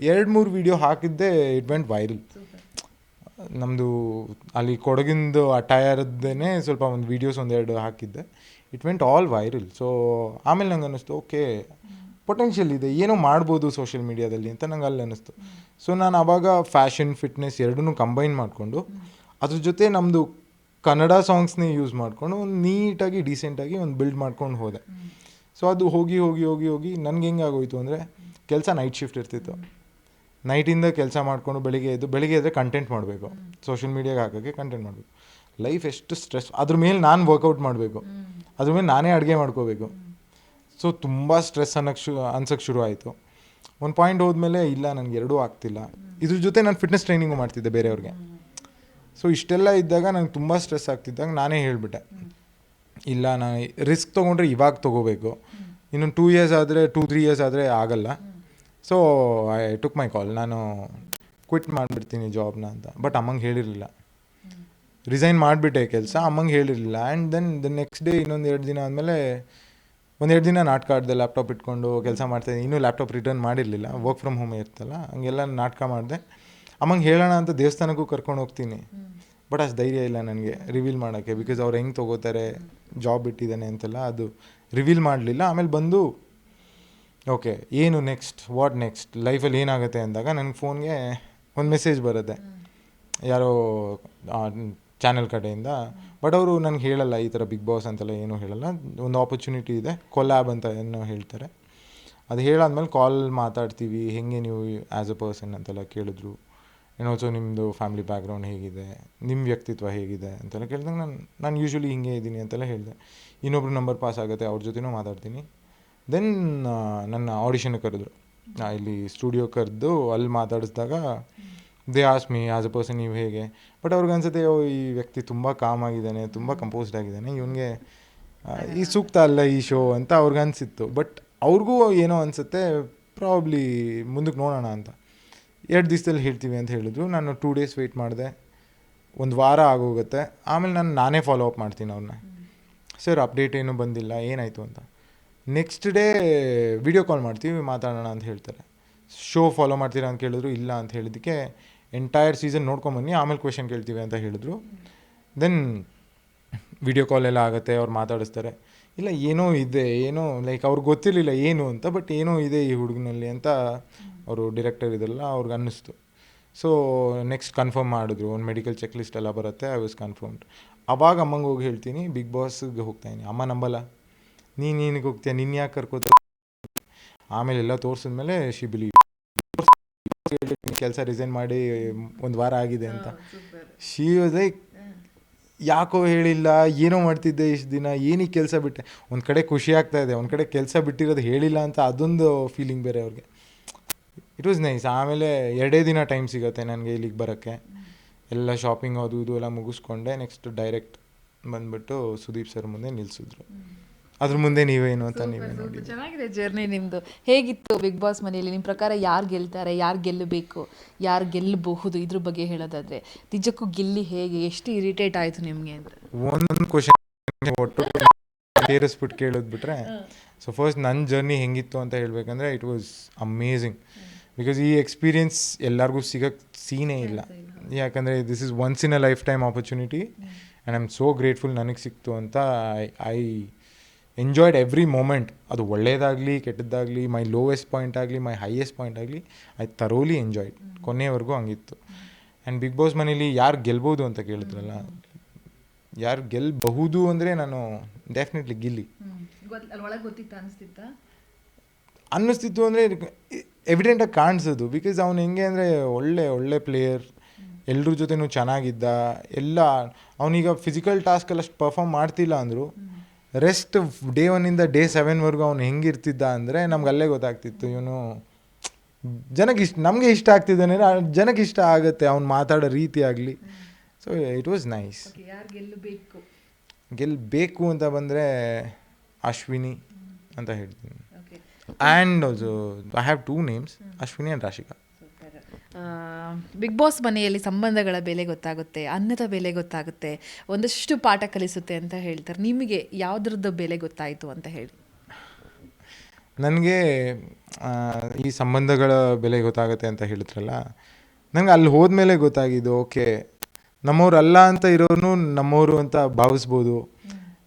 2-3 ವೀಡಿಯೋ ಹಾಕಿದ್ದೆ, ಇಟ್ ವೆಂಟ್ ವೈರಲ್. ನಮ್ಮದು ಅಲ್ಲಿ ಕೊಡಗಿಂದು ಅಟೈರ್ದೇ ಸ್ವಲ್ಪ ಒಂದು ವೀಡಿಯೋಸ್ 1-2 ಹಾಕಿದ್ದೆ, it went all viral. So ಆಮೇಲೆ ನಂಗೆ ಅನ್ನಿಸ್ತು, ಓಕೆ ಪೊಟೆನ್ಷಿಯಲ್ ಇದೆ, ಏನೋ ಮಾಡ್ಬೋದು ಸೋಷಿಯಲ್ ಮೀಡಿಯಾದಲ್ಲಿ ಅಂತ ನಂಗೆ ಅಲ್ಲಿ ಅನ್ನಿಸ್ತು. ಸೊ ನಾನು ಆವಾಗ ಫ್ಯಾಷನ್ ಫಿಟ್ನೆಸ್ ಎರಡನ್ನೂ ಕಂಬೈನ್ ಮಾಡಿಕೊಂಡು ಅದ್ರ ಜೊತೆ ನಮ್ಮದು ಕನ್ನಡ ಸಾಂಗ್ಸ್ನೇ ಯೂಸ್ ಮಾಡಿಕೊಂಡು ಒಂದು ನೀಟಾಗಿ ಡೀಸೆಂಟಾಗಿ ಒಂದು ಬಿಲ್ಡ್ ಮಾಡ್ಕೊಂಡು ಹೋದೆ. ಸೊ ಅದು ಹೋಗಿ ಹೋಗಿ ಹೋಗಿ ಹೋಗಿ ನನಗೆ ಹೆಂಗಾಗೋಯ್ತು ಅಂದರೆ ಕೆಲಸ ನೈಟ್ ಶಿಫ್ಟ್ ಇರ್ತಿತ್ತು. ನೈಟಿಂದ ಕೆಲಸ ಮಾಡಿಕೊಂಡು ಬೆಳಿಗ್ಗೆ ಎದ್ದರೆ ಕಂಟೆಂಟ್ ಮಾಡಬೇಕು, ಸೋಷಿಯಲ್ ಮೀಡಿಯಾಗೆ ಹಾಕೋಕ್ಕೆ ಕಂಟೆಂಟ್ ಮಾಡಬೇಕು. ಲೈಫ್ ಎಷ್ಟು ಸ್ಟ್ರೆಸ್, ಅದ್ರ ಮೇಲೆ ನಾನು ವರ್ಕೌಟ್ ಮಾಡಬೇಕು, ಅದ್ರ ಮೇಲೆ ನಾನೇ ಅಡುಗೆ ಮಾಡ್ಕೋಬೇಕು. ಸೊ ತುಂಬ ಸ್ಟ್ರೆಸ್ ಅನ್ಸೋಕ್ಕೆ ಶುರು ಆಯಿತು. ಒಂದು ಪಾಯಿಂಟ್ ಹೋದ್ಮೇಲೆ ಇಲ್ಲ ನನಗೆ ಎರಡೂ ಆಗ್ತಿಲ್ಲ. ಇದ್ರ ಜೊತೆ ನಾನು ಫಿಟ್ನೆಸ್ ಟ್ರೈನಿಂಗು ಮಾಡ್ತಿದ್ದೆ ಬೇರೆಯವ್ರಿಗೆ. ಸೊ ಇಷ್ಟೆಲ್ಲ ಇದ್ದಾಗ ನಂಗೆ ತುಂಬ ಸ್ಟ್ರೆಸ್ ಆಗ್ತಿದ್ದಾಗ ನಾನೇ ಹೇಳಿಬಿಟ್ಟೆ, ಇಲ್ಲ ನಾನು ರಿಸ್ಕ್ ತೊಗೊಂಡ್ರೆ ಇವಾಗ ತೊಗೋಬೇಕು, ಇನ್ನೊಂದು 2-3 ಇಯರ್ಸ್ ಆದರೆ ಆಗಲ್ಲ. ಸೊ ಐ ಟುಕ್ ಮೈ ಕಾಲ್, ನಾನು ಕ್ವಿಟ್ ಮಾಡಿಬಿಡ್ತೀನಿ ಜಾಬ್ನ ಅಂತ. ಬಟ್ ಅಮ್ಮಂಗೆ ಹೇಳಿರಲಿಲ್ಲ, ರಿಸೈನ್ ಮಾಡಿಬಿಟ್ಟೆ ಕೆಲಸ, ಅಮ್ಮಂಗೆ ಹೇಳಿರಲಿಲ್ಲ. ಆ್ಯಂಡ್ ದ ನೆಕ್ಸ್ಟ್ ಡೇ ಇನ್ನೊಂದು 2 ದಿನ ಆದಮೇಲೆ 1-2 ದಿನ ನಾಟಕ ಆಡಿದೆ, ಲ್ಯಾಪ್ಟಾಪ್ ಇಟ್ಕೊಂಡು ಕೆಲಸ ಮಾಡ್ತಾಯಿದ್ದೆ. ಇನ್ನೂ ಲ್ಯಾಪ್ಟಾಪ್ ರಿಟರ್ನ್ ಮಾಡಿರಲಿಲ್ಲ, ವರ್ಕ್ ಫ್ರಮ್ ಹೋಮ್ ಇರ್ತಲ್ಲ, ಹಂಗೆಲ್ಲ ನಾಟಕ ಮಾಡಿದೆ. ಅಮ್ಮಂಗೆ ಹೇಳೋಣ ಅಂತ ದೇವಸ್ಥಾನಕ್ಕೂ ಕರ್ಕೊಂಡು ಹೋಗ್ತೀನಿ, ಬಟ್ ಅಷ್ಟು ಧೈರ್ಯ ಇಲ್ಲ ನನಗೆ ರಿವೀಲ್ ಮಾಡೋಕ್ಕೆ. ಬಿಕಾಸ್ ಅವ್ರು ಹೆಂಗೆ ತೊಗೋತಾರೆ, ಜಾಬ್ ಬಿಟ್ಟಿದ್ದಾನೆ ಅಂತೆಲ್ಲ, ಅದು ರಿವೀಲ್ ಮಾಡಲಿಲ್ಲ. ಆಮೇಲೆ ಬಂದು ಓಕೆ ಏನು ವಾಟ್ ನೆಕ್ಸ್ಟ್ ಲೈಫಲ್ಲಿ ಏನಾಗುತ್ತೆ ಅಂದಾಗ ನನಗೆ ಫೋನ್ಗೆ ಒಂದು ಮೆಸೇಜ್ ಬರುತ್ತೆ ಯಾರೋ ಚಾನೆಲ್ ಕಡೆಯಿಂದ. ಬಟ್ ಅವರು ನನಗೆ ಹೇಳಲ್ಲ ಈ ಥರ ಬಿಗ್ ಬಾಸ್ ಅಂತೆಲ್ಲ ಏನೂ ಹೇಳಲ್ಲ. ಒಂದು ಆಪರ್ಚುನಿಟಿ ಇದೆ, ಕೊಲ್ಯಾಬ್ ಅಂತ ಏನೋ ಹೇಳ್ತಾರೆ. ಅದು ಹೇಳಾದ್ಮೇಲೆ ಕಾಲ್ ಮಾತಾಡ್ತೀವಿ, ಹೇಗೆ ನೀವು ಆ್ಯಸ್ ಅ ಪರ್ಸನ್ ಅಂತೆಲ್ಲ ಕೇಳಿದ್ರು. ಏನೋಚೋ ನಿಮ್ಮದು ಫ್ಯಾಮಿಲಿ ಬ್ಯಾಕ್ಗ್ರೌಂಡ್ ಹೇಗಿದೆ, ನಿಮ್ಮ ವ್ಯಕ್ತಿತ್ವ ಹೇಗಿದೆ ಅಂತೆಲ್ಲ ಕೇಳಿದಾಗ ನಾನು ಯೂಶ್ವಲಿ ಹಿಂಗೆ ಇದ್ದೀನಿ ಅಂತೆಲ್ಲ ಹೇಳಿದೆ. ಇನ್ನೊಬ್ರು ನಂಬರ್ ಪಾಸ್ ಆಗುತ್ತೆ, ಅವ್ರ ಜೊತೆನೂ ಮಾತಾಡ್ತೀನಿ. ದೆನ್ ನನ್ನ ಆಡಿಷನ್ಗೆ ಕರೆದ್ರು, ಇಲ್ಲಿ ಸ್ಟುಡಿಯೋ ಕರೆದು ಅಲ್ಲಿ ಮಾತಾಡಿಸಿದಾಗ they ask me as a person ನೀವು ಹೇಗೆ. ಬಟ್ ಅವ್ರಿಗೆ ಅನ್ಸುತ್ತೆ ಈ ವ್ಯಕ್ತಿ ತುಂಬ ಕಾಮ್ ಆಗಿದ್ದಾನೆ, ತುಂಬ ಕಂಪೋಸ್ಡ್ ಆಗಿದ್ದಾನೆ, ಇವನಿಗೆ ಈ ಸೂಕ್ತ ಅಲ್ಲ ಈ ಶೋ ಅಂತ ಅವ್ರಿಗೆ ಅನಿಸಿತ್ತು. ಬಟ್ ಅವ್ರಿಗೂ ಏನೋ ಅನಿಸುತ್ತೆ, ಪ್ರಾಬ್ಲಿ ಮುಂದಕ್ಕೆ ನೋಡೋಣ ಅಂತ. 2 ದಿವಸದಲ್ಲಿ ಹೇಳ್ತೀವಿ ಅಂತ ಹೇಳಿದ್ರು. ನಾನು 2 ಡೇಸ್ ವೆಯ್ಟ್ ಮಾಡಿದೆ, 1 ವಾರ ಆಗೋಗುತ್ತೆ. ಆಮೇಲೆ ನಾನೇ ಫಾಲೋ ಅಪ್ ಮಾಡ್ತೀನಿ ಅವ್ರನ್ನ, ಸರ್ ಅಪ್ಡೇಟ್ ಏನೂ ಬಂದಿಲ್ಲ, ಏನಾಯಿತು ಅಂತ. ನೆಕ್ಸ್ಟ್ ಡೇ ವಿಡಿಯೋ ಕಾಲ್ ಮಾಡ್ತೀವಿ, ಮಾತಾಡೋಣ ಅಂತ ಹೇಳ್ತಾರೆ. ಶೋ ಫಾಲೋ ಮಾಡ್ತೀರಾ ಅಂತ ಕೇಳಿದ್ರು, ಇಲ್ಲ ಅಂತ ಹೇಳಿದ್ದಕ್ಕೆ ಎಂಟೈರ್ ಸೀಸನ್ ನೋಡ್ಕೊಂಬನ್ನಿ, ಆಮೇಲೆ ಕ್ವೆಶನ್ ಕೇಳ್ತೀವಿ ಅಂತ ಹೇಳಿದ್ರು. ದೆನ್ ವಿಡಿಯೋ ಕಾಲೆಲ್ಲ ಆಗುತ್ತೆ, ಅವ್ರು ಮಾತಾಡಿಸ್ತಾರೆ. ಇಲ್ಲ ಏನೋ ಇದೆ, ಏನೋ ಲೈಕ್ ಅವ್ರಿಗೆ ಗೊತ್ತಿರಲಿಲ್ಲ ಏನು ಅಂತ, ಬಟ್ ಏನೋ ಇದೆ ಈ ಹುಡುಗನಲ್ಲಿ ಅಂತ ಅವರು ಡೈರೆಕ್ಟರ್ ಇದೆಲ್ಲ ಅವ್ರಿಗೆ ಅನ್ನಿಸ್ತು. ಸೊ ನೆಕ್ಸ್ಟ್ ಕನ್ಫರ್ಮ್ ಮಾಡಿದ್ರು, ಒಂದು ಮೆಡಿಕಲ್ ಚೆಕ್ ಲಿಸ್ಟ್ ಎಲ್ಲ ಬರುತ್ತೆ, ಐ ವಾಸ್ ಕನ್ಫರ್ಮ್ಡ್. ಆವಾಗ ಅಮ್ಮಂಗೆ ಹೋಗಿ ಹೇಳ್ತೀನಿ ಬಿಗ್ ಬಾಸ್ಗೆ ಹೋಗ್ತಾಯಿನಿ. ಅಮ್ಮ ನಂಬಲ್ಲ, ನೀನಿಗೆ ಹೋಗ್ತೀಯ, ನಿನ್ನ ಯಾಕೆ ಕರ್ಕೋತ. ಆಮೇಲೆ ಎಲ್ಲ ತೋರಿಸಿದ್ಮೇಲೆ ಶಿ ಬಿಲೀವ್. ಕೆಲಸ ರಿಸೈನ್ ಮಾಡಿ 1 ವಾರ ಆಗಿದೆ ಅಂತ. ಶಿ ವಾಸ್ ಲೈಕ್ ಯಾಕೋ ಹೇಳಿಲ್ಲ, ಏನೋ ಮಾಡ್ತಿದ್ದೆ ಇಷ್ಟು ದಿನ, ಏನಕ್ಕೆ ಕೆಲಸ ಬಿಟ್ಟೆ. ಒಂದು ಕಡೆ ಖುಷಿ ಆಗ್ತಾ ಇದೆ, ಒಂದು ಕಡೆ ಕೆಲಸ ಬಿಟ್ಟಿರೋದು ಹೇಳಿಲ್ಲ ಅಂತ ಅದೊಂದು ಫೀಲಿಂಗ್ ಬೇರೆ ಅವ್ರಿಗೆ. It was nice. ಆಮೇಲೆ 2 ದಿನ ಟೈಮ್ ಸಿಗುತ್ತೆ ನನಗೆ ಇಲ್ಲಿಗೆ ಬರೋಕ್ಕೆ. ಎಲ್ಲ ಶಾಪಿಂಗ್ ಅದು ಇದು ಎಲ್ಲ ಮುಗಿಸ್ಕೊಂಡೆ. ನೆಕ್ಸ್ಟ್ ಡೈರೆಕ್ಟ್ ಬಂದುಬಿಟ್ಟು ಸುದೀಪ್ ಸರ್ ಮುಂದೆ ನಿಲ್ಲಿಸಿದ್ರು. ಅದ್ರ ಮುಂದೆ ನೀವೇನು ಅಂತ ನೀವೇ ನೋಡಿ. ಚೆನ್ನಾಗಿದೆ ಜರ್ನಿ ನಿಮ್ಮದು. ಹೇಗಿತ್ತು ಬಿಗ್ ಬಾಸ್ ಮನೆಯಲ್ಲಿ? ನಿಮ್ಮ ಪ್ರಕಾರ ಯಾರು ಗೆಲ್ತಾರೆ, ಯಾರು ಗೆಲ್ಲಬೇಕು, ಯಾರು ಗೆಲ್ಲಬಹುದು, ಇದ್ರ ಬಗ್ಗೆ ಹೇಳೋದಾದರೆ ನಿಜಕ್ಕೂ ಗಿಲ್ಲಿ ಹೇಗೆ, ಎಷ್ಟು ಇರಿಟೇಟ್ ಆಯಿತು ನಿಮಗೆ ಅಂತ? ಒಂದೊಂದು ಕ್ವಶನ್ ಒಟ್ಟು ಸೇರಿಸ್ಬಿಟ್ಟು ಕೇಳೋದು ಬಿಟ್ರೆ, ಸೊ ಫಸ್ಟ್ ನನ್ನ ಜರ್ನಿ ಹೆಂಗಿತ್ತು ಅಂತ ಹೇಳಬೇಕಂದ್ರೆ ಇಟ್ ವಾಸ್ ಅಮೇಝಿಂಗ್. ಬಿಕಾಸ್ ಈ ಎಕ್ಸ್ಪೀರಿಯನ್ಸ್ ಎಲ್ಲರಿಗೂ ಸಿಗೋಕ್ಕೆ ಸೀನೇ ಇಲ್ಲ. ಯಾಕಂದರೆ this is once in a life time opportunity and I am so grateful ನನಗೆ ಸಿಕ್ತು ಅಂತ. I enjoyed every moment. ಅದು ಒಳ್ಳೆಯದಾಗಲಿ ಕೆಟ್ಟದ್ದಾಗಲಿ, ಮೈ ಲೋವೆಸ್ಟ್ ಪಾಯಿಂಟ್ ಆಗಲಿ, ಮೈ ಹೈಯೆಸ್ಟ್ ಪಾಯಿಂಟ್ ಆಗಲಿ, ಐ ಥರೋಲಿ ಎಂಜಾಯ್ಡ್. ಕೊನೆಯವರೆಗೂ ಹಂಗಿತ್ತು. ಆ್ಯಂಡ್ ಬಿಗ್ ಬಾಸ್ ಮನೇಲಿ ಯಾರು ಗೆಲ್ಬೋದು ಅಂತ ಕೇಳಿದ್ರಲ್ಲ, ಯಾರು ಗೆಲ್ಲಬಹುದು ಅಂದರೆ ನಾನು ಡೆಫಿನೆಟ್ಲಿ ಗಿಲ್ಲಿ. ಅನ್ನಿಸ್ತಿತ್ತು ಅಂದರೆ ಎವಿಡೆಂಟಾಗಿ ಕಾಣಿಸೋದು. ಬಿಕಾಸ್ ಅವ್ನು ಹೆಂಗೆ ಅಂದರೆ ಒಳ್ಳೆ ಪ್ಲೇಯರ್, ಎಲ್ಲರ ಜೊತೆನೂ ಚೆನ್ನಾಗಿದ್ದ. ಎಲ್ಲ ಅವನೀಗ ಫಿಸಿಕಲ್ ಟಾಸ್ಕಲ್ಲಿ ಅಷ್ಟು ಪರ್ಫಾರ್ಮ್ ಮಾಡ್ತಿಲ್ಲ ಅಂದರು, ರೆಸ್ಟ್ ಡೇ 1ಇಂದ ಡೇ 7ವರೆಗೂ ಅವ್ನು ಹೆಂಗಿರ್ತಿದ್ದ ಅಂದರೆ ನಮ್ಗೆ ಅಲ್ಲೇ ಗೊತ್ತಾಗ್ತಿತ್ತು ಇವನು ನಮಗೆ ಇಷ್ಟ ಆಗ್ತಿದ್ದಾನೆ, ಜನಕ್ಕೆ ಇಷ್ಟ ಆಗುತ್ತೆ ಅವ್ನು ಮಾತಾಡೋ ರೀತಿ ಆಗಲಿ. So it was nice. ಗೆಲ್ಲಬೇಕು ಅಂತ ಬಂದರೆ ಅಶ್ವಿನಿ ಅಂತ ಹೇಳ್ತೀನಿ. And also I have 2 names, Ashwini and Rashika. Bigg Boss ಮನೆಯಲ್ಲಿ ಸಂಬಂಧಗಳ ಬೆಲೆ ಗೊತ್ತಾಗುತ್ತೆ, ಅನ್ನದ ಬೆಲೆ ಗೊತ್ತಾಗುತ್ತೆ, ಒಂದಷ್ಟು ಪಾಠ ಕಲಿಸುತ್ತೆ ಅಂತ ಹೇಳ್ತಾರೆ. ನಿಮಗೆ ಯಾವುದ್ರದ್ದು ಬೆಲೆ ಗೊತ್ತಾಯಿತು ಅಂತ ಹೇಳಿ? ನನಗೆ ಈ ಸಂಬಂಧಗಳ ಬೆಲೆ ಗೊತ್ತಾಗುತ್ತೆ ಅಂತ ಹೇಳಿದ್ರಲ್ಲ, ನನಗೆ ಅಲ್ಲಿ ಹೋದ್ಮೇಲೆ ಗೊತ್ತಾಗಿದ್ದು, ಓಕೆ ನಮ್ಮವ್ರು ಅಲ್ಲ ಅಂತ ಇರೋನು ನಮ್ಮವರು ಅಂತ ಭಾವಿಸ್ಬೋದು,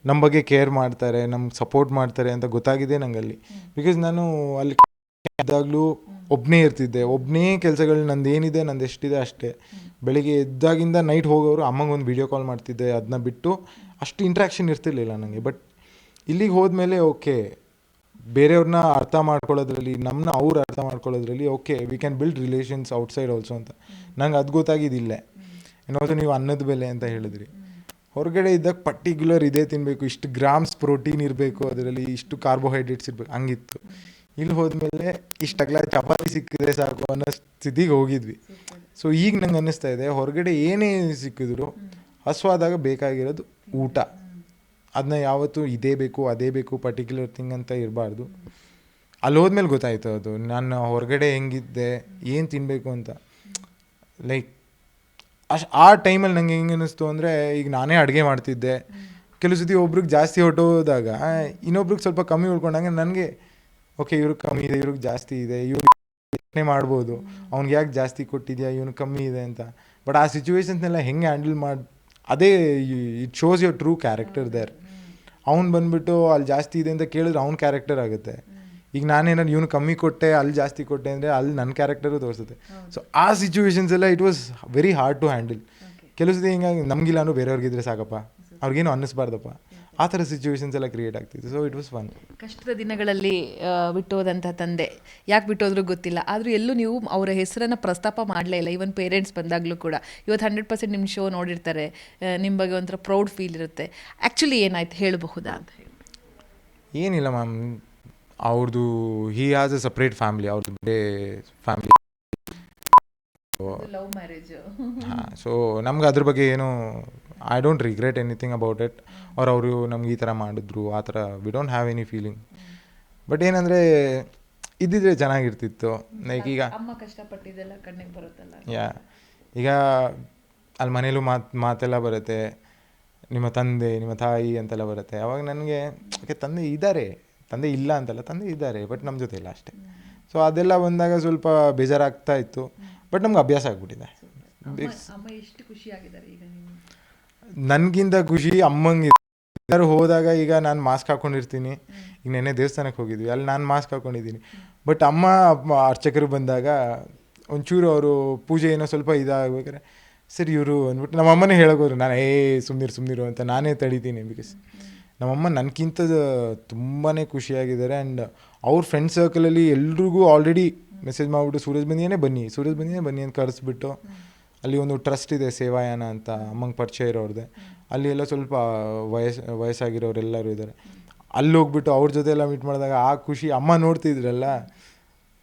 ನಮ್ಮ ಬಗ್ಗೆ ಕೇರ್ ಮಾಡ್ತಾರೆ, ನಮ್ಗೆ ಸಪೋರ್ಟ್ ಮಾಡ್ತಾರೆ ಅಂತ ಗೊತ್ತಾಗಿದೆ ನಂಗಲ್ಲಿ. ಬಿಕಾಸ್ ನಾನು ಅಲ್ಲಿ ಇದ್ದಾಗಲೂ ಒಬ್ಬನೇ ಇರ್ತಿದ್ದೆ, ಒಬ್ಬನೇ ಕೆಲಸಗಳು ನಂದು ಏನಿದೆ ನಂದು ಎಷ್ಟಿದೆ ಅಷ್ಟೇ. ಬೆಳಿಗ್ಗೆ ಎದ್ದಾಗಿಂದ ನೈಟ್ ಹೋಗೋರು ಅಮ್ಮಂಗೆ ಒಂದು ವೀಡಿಯೋ ಕಾಲ್ ಮಾಡ್ತಿದ್ದೆ, ಅದನ್ನ ಬಿಟ್ಟು ಅಷ್ಟು ಇಂಟ್ರ್ಯಾಕ್ಷನ್ ಇರ್ತಿರ್ಲಿಲ್ಲ ನನಗೆ. ಬಟ್ ಇಲ್ಲಿಗೆ ಹೋದ್ಮೇಲೆ ಓಕೆ, ಬೇರೆಯವ್ರನ್ನ ಅರ್ಥ ಮಾಡ್ಕೊಳ್ಳೋದ್ರಲ್ಲಿ, ನಮ್ಮನ್ನ ಅವ್ರು ಅರ್ಥ ಮಾಡ್ಕೊಳ್ಳೋದ್ರಲ್ಲಿ okay we can build relations outside also ಅಂತ ನಂಗೆ ಅದು ಗೊತ್ತಾಗಿದ್ದಿಲ್ಲ. ಏನಾದ್ರು ನೀವು ಅನ್ನದ ಬೆಲೆ ಅಂತ ಹೇಳಿದ್ರಿ, ಹೊರಗಡೆ ಇದ್ದಾಗ ಪರ್ಟಿಕ್ಯುಲರ್ ಇದೇ ತಿನ್ನಬೇಕು, ಇಷ್ಟು ಗ್ರಾಮ್ಸ್ ಪ್ರೋಟೀನ್ ಇರಬೇಕು, ಅದರಲ್ಲಿ ಇಷ್ಟು ಕಾರ್ಬೋಹೈಡ್ರೇಟ್ಸ್ ಇರಬೇಕು, ಹಂಗಿತ್ತು. ಇಲ್ಲಿ ಹೋದ್ಮೇಲೆ ಇಷ್ಟಗ್ಲ ಚಪಾತಿ ಸಿಕ್ಕಿದ್ರೆ ಸಾಕು ಅನ್ನೋ ಸ್ಥಿತಿಗೆ ಹೋಗಿದ್ವಿ. ಸೊ ಈಗ ನಂಗೆ ಅನ್ನಿಸ್ತಾ ಇದೆ, ಹೊರಗಡೆ ಏನೇ ಸಿಕ್ಕಿದ್ರು ಹಸುವಾದಾಗ ಬೇಕಾಗಿರೋದು ಊಟ. ಅದನ್ನ ಯಾವತ್ತೂ ಇದೇ ಬೇಕು ಅದೇ ಬೇಕು ಪರ್ಟಿಕ್ಯುಲರ್ ಥಿಂಗ್ ಅಂತ ಇರಬಾರ್ದು. ಅಲ್ಲಿ ಹೋದ್ಮೇಲೆ ಗೊತ್ತಾಯ್ತು ಅದು, ನಾನು ಹೊರಗಡೆ ಹೆಂಗಿದ್ದೆ, ಏನು ತಿನ್ನಬೇಕು ಅಂತ. ಲೈಕ್ ಆ ಟೈಮಲ್ಲಿ ನಂಗೆ ಹೆಂಗೆ ಅನ್ನಿಸ್ತು ಅಂದರೆ, ಈಗ ನಾನೇ ಅಡುಗೆ ಮಾಡ್ತಿದ್ದೆ, ಕೆಲವು ಸತಿ ಒಬ್ರಿಗೆ ಜಾಸ್ತಿ ಹೊಟ್ಟೋದಾಗ ಇನ್ನೊಬ್ರಿಗೆ ಸ್ವಲ್ಪ ಕಮ್ಮಿ ಉಳ್ಕೊಂಡಾಗ ನನಗೆ ಓಕೆ ಇವ್ರಿಗೆ ಕಮ್ಮಿ ಇದೆ, ಇವ್ರಿಗೆ ಜಾಸ್ತಿ ಇದೆ, ಇವ್ರಿಗೆ ಮಾಡ್ಬೋದು, ಅವ್ನಿಗೆ ಯಾಕೆ ಜಾಸ್ತಿ ಕೊಟ್ಟಿದ್ಯಾ, ಇವ್ನಿಗೆ ಕಮ್ಮಿ ಇದೆ ಅಂತ. ಬಟ್ ಆ ಸಿಚುವೇಶನ್ಸ್ನೆಲ್ಲ ಹೆಂಗೆ ಹ್ಯಾಂಡಲ್ ಮಾಡಿ, ಅದೇ it shows your true character there. ಅವ್ನು ಬಂದುಬಿಟ್ಟು ಅಲ್ಲಿ ಜಾಸ್ತಿ ಇದೆ ಅಂತ ಕೇಳಿದ್ರೆ ಅವ್ನ ಕ್ಯಾರೆಕ್ಟರ್ ಆಗುತ್ತೆ. ಈಗ ನಾನೇನಾದ್ರು ಇವ್ನು ಕಮ್ಮಿ ಕೊಟ್ಟೆ ಅಲ್ಲಿ ಜಾಸ್ತಿ ಕೊಟ್ಟೆ ಅಂದರೆ ಅಲ್ಲಿ ನನ್ನ ಕ್ಯಾರೆಕ್ಟರು ತೋರಿಸುತ್ತೆ. ಸೊ ಆ ಸಿಚುವೇಶನ್ಸ್ ಎಲ್ಲ it was very hard to handle. ಕೆಲವು ಸತಿ ಹಿಂಗಾಗಿ ನಮಗಿಲ್ಲಾನು ಬೇರೆಯವ್ರಿಗಿದ್ರೆ ಸಾಕಪ್ಪ, ಅವ್ರಿಗೇನು ಅನ್ನಿಸ್ಬಾರ್ದಪ್ಪ, ಆ ಥರ ಸಿಚುವೇಶನ್ಸ್ ಎಲ್ಲ ಕ್ರಿಯೇಟ್ ಆಗ್ತಿತ್ತು. So it was fun. ಕಷ್ಟದ ದಿನಗಳಲ್ಲಿ ಬಿಟ್ಟೋದಂಥ ತಂದೆ ಯಾಕೆ ಬಿಟ್ಟೋದ್ರೂ ಗೊತ್ತಿಲ್ಲ, ಆದರೂ ಎಲ್ಲೂ ನೀವು ಅವರ ಹೆಸರನ್ನು ಪ್ರಸ್ತಾಪ ಮಾಡಲೇ ಇಲ್ಲ. ಈವನ್ ಪೇರೆಂಟ್ಸ್ ಬಂದಾಗಲೂ ಕೂಡ ಇವತ್ತು 100% ನಿಮ್ಮ ಶೋ ನೋಡಿರ್ತಾರೆ, ನಿಮ್ಮ ಬಗ್ಗೆ ಒಂಥರ ಪ್ರೌಡ್ ಫೀಲ್ ಇರುತ್ತೆ. ಆ್ಯಕ್ಚುಲಿ ಏನಾಯ್ತು ಹೇಳಬಹುದಾ ಅಂತ ಹೇಳಿ? ಏನಿಲ್ಲ ಮ್ಯಾಮ್, ಅವ್ರದ್ದು he has A separate family, ಅವ್ರದ್ದು ಬೇರೆ ಫ್ಯಾಮ್ಲಿ, ಲವ್ ಮ್ಯಾರೇಜ್. ಹಾಂ. ಸೊ ನಮ್ಗೆ ಅದ್ರ ಬಗ್ಗೆ ಏನು I don't regret anything about it. ಅವರು ನಮ್ಗೆ ಈ ಥರ ಮಾಡಿದ್ರು ಆ ಥರ we don't have any feeling. But ಏನಂದರೆ ಇದ್ದಿದ್ರೆ ಚೆನ್ನಾಗಿರ್ತಿತ್ತು. ಲೈಕ್ ಈಗ ಅಮ್ಮ ಕಷ್ಟಪಟ್ಟಿದ್ದೆಲ್ಲ ಕಣ್ಣಿಗೆ ಬರುತ್ತಲ್ಲ. ಈಗ ಅಲ್ಲಿ ಮನೇಲೂ ಮಾತೆಲ್ಲ ಬರುತ್ತೆ, ನಿಮ್ಮ ತಂದೆ ನಿಮ್ಮ ತಾಯಿ ಅಂತೆಲ್ಲ ಬರುತ್ತೆ. ಅವಾಗ ನನಗೆ ಓಕೆ ತಂದೆ ಇದ್ದಾರೆ, ತಂದೆ ಇಲ್ಲ ಅಂತಲ್ಲ, ತಂದೆ ಇದ್ದಾರೆ, ಬಟ್ ನಮ್ಮ ಜೊತೆ ಇಲ್ಲ ಅಷ್ಟೇ. ಸೊ ಅದೆಲ್ಲ ಬಂದಾಗ ಸ್ವಲ್ಪ ಬೇಜಾರಾಗ್ತಾ ಇತ್ತು. ಬಟ್ ನಮ್ಗೆ ಅಭ್ಯಾಸ ಆಗ್ಬಿಟ್ಟಿದೆ. ಅಮ್ಮ ಎಷ್ಟು ಖುಷಿಯಾಗಿದ್ದಾರೆ ಈಗ? ನನಗಿಂತ ಖುಷಿ ಅಮ್ಮಂಗೆ. ಎಲ್ಲರೂ ಹೋದಾಗ ಈಗ ನಾನು ಮಾಸ್ಕ್ ಹಾಕ್ಕೊಂಡಿರ್ತೀನಿ. ಈಗ ನೆನ್ನೆ ದೇವಸ್ಥಾನಕ್ಕೆ ಹೋಗಿದ್ವಿ, ಅಲ್ಲಿ ನಾನು ಮಾಸ್ಕ್ ಹಾಕ್ಕೊಂಡಿದ್ದೀನಿ. ಬಟ್ ಅಮ್ಮ ಅರ್ಚಕರು ಬಂದಾಗ ಒಂಚೂರು ಅವರು ಪೂಜೆ ಏನೋ ಸ್ವಲ್ಪ ಇದಾಗಬೇಕಾದ್ರೆ ಸರಿ ಇವರು ಅಂದ್ಬಿಟ್ಟು ನಮ್ಮಮ್ಮನೇ ಹೇಳೋಗೋರು, ನಾನು ಸುಮ್ಮನಿರು ಅಂತ ನಾನೇ ತಡಿತೀನಿ. ಬಿಕಾಸ್ ನಮ್ಮಮ್ಮ ನನಗಿಂತ ತುಂಬಾ ಖುಷಿಯಾಗಿದ್ದಾರೆ. ಆ್ಯಂಡ್ ಅವ್ರ ಫ್ರೆಂಡ್ ಸರ್ಕಲಲ್ಲಿ ಎಲ್ರಿಗೂ ಆಲ್ರೆಡಿ ಮೆಸೇಜ್ ಮಾಡಿಬಿಟ್ಟು ಸೂರಜ್ ಬನ್ನಿ ಅಂತ ಕರೆಸ್ಬಿಟ್ಟು, ಅಲ್ಲಿ ಒಂದು ಟ್ರಸ್ಟ್ ಇದೆ ಸೇವಾಯಾನ ಅಂತ, ಅಮ್ಮಂಗೆ ಪರಿಚಯ ಇರೋರ್ದೆ. ಅಲ್ಲಿ ಎಲ್ಲ ಸ್ವಲ್ಪ ವಯಸ್ಸಾಗಿರೋರೆಲ್ಲರೂ ಇದ್ದಾರೆ. ಅಲ್ಲಿ ಹೋಗ್ಬಿಟ್ಟು ಅವ್ರ ಜೊತೆ ಎಲ್ಲ ಮೀಟ್ ಮಾಡಿದಾಗ ಆ ಖುಷಿ ಅಮ್ಮ ನೋಡ್ತಿದ್ರಲ್ಲ,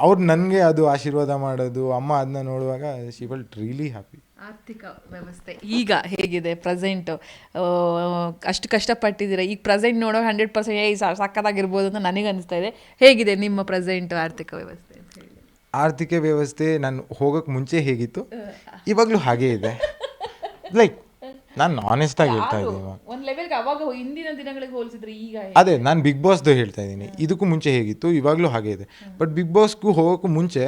ಅವ್ರು ನನಗೆ ಅದು ಆಶೀರ್ವಾದ ಮಾಡೋದು, ಅಮ್ಮ ಅದನ್ನ ನೋಡುವಾಗ ಶಿ ಫೆಲ್ಟ್ ರಿಯಲಿ ಹ್ಯಾಪಿ. ಆರ್ಥಿಕ ವ್ಯವಸ್ಥೆ ಈಗ ಹೇಗಿದೆ ಪ್ರೆಸೆಂಟು? ಅಷ್ಟು ಕಷ್ಟಪಟ್ಟಿದ್ದೀರಾ, ಈಗ ಪ್ರೆಸೆಂಟ್ ನೋಡೋ 100% ಸಕ್ಕತ್ತಾಗಿರ್ಬೋದು ಅಂತ ನನಗೆ ಅನಿಸ್ತಾ ಇದೆ. ಹೇಗಿದೆ ನಿಮ್ಮ ಪ್ರೆಸೆಂಟು ಆರ್ಥಿಕ ವ್ಯವಸ್ಥೆ ಅಂತ ಹೇಳಿ? ಆರ್ಥಿಕ ವ್ಯವಸ್ಥೆ ನಾನು ಹೋಗೋಕ್ಕೆ ಮುಂಚೆ ಹೇಗಿತ್ತು ಇವಾಗಲೂ ಹಾಗೇ ಇದೆ. ಲೈಕ್ ನಾನು ಆನೆಸ್ಟಾಗಿ ಹೇಳ್ತಾ ಇದ್ದೀನಿ. ಒಂದು ಲೆವೆಲ್ಗೆ ಅವಾಗ ಹಿಂದಿನ ದಿನಗಳಿಗೆ ಹೋಲಿಸಿದ್ರೆ ಈಗ ಅದೇ ನಾನು ಬಿಗ್ ಬಾಸ್ದು ಹೇಳ್ತಾ ಇದ್ದೀನಿ. ಇದಕ್ಕೂ ಮುಂಚೆ ಹೇಗಿತ್ತು ಇವಾಗಲೂ ಹಾಗೇ ಇದೆ. ಬಟ್ ಬಿಗ್ ಬಾಸ್ಗೂ ಹೋಗೋಕ್ಕೂ ಮುಂಚೆ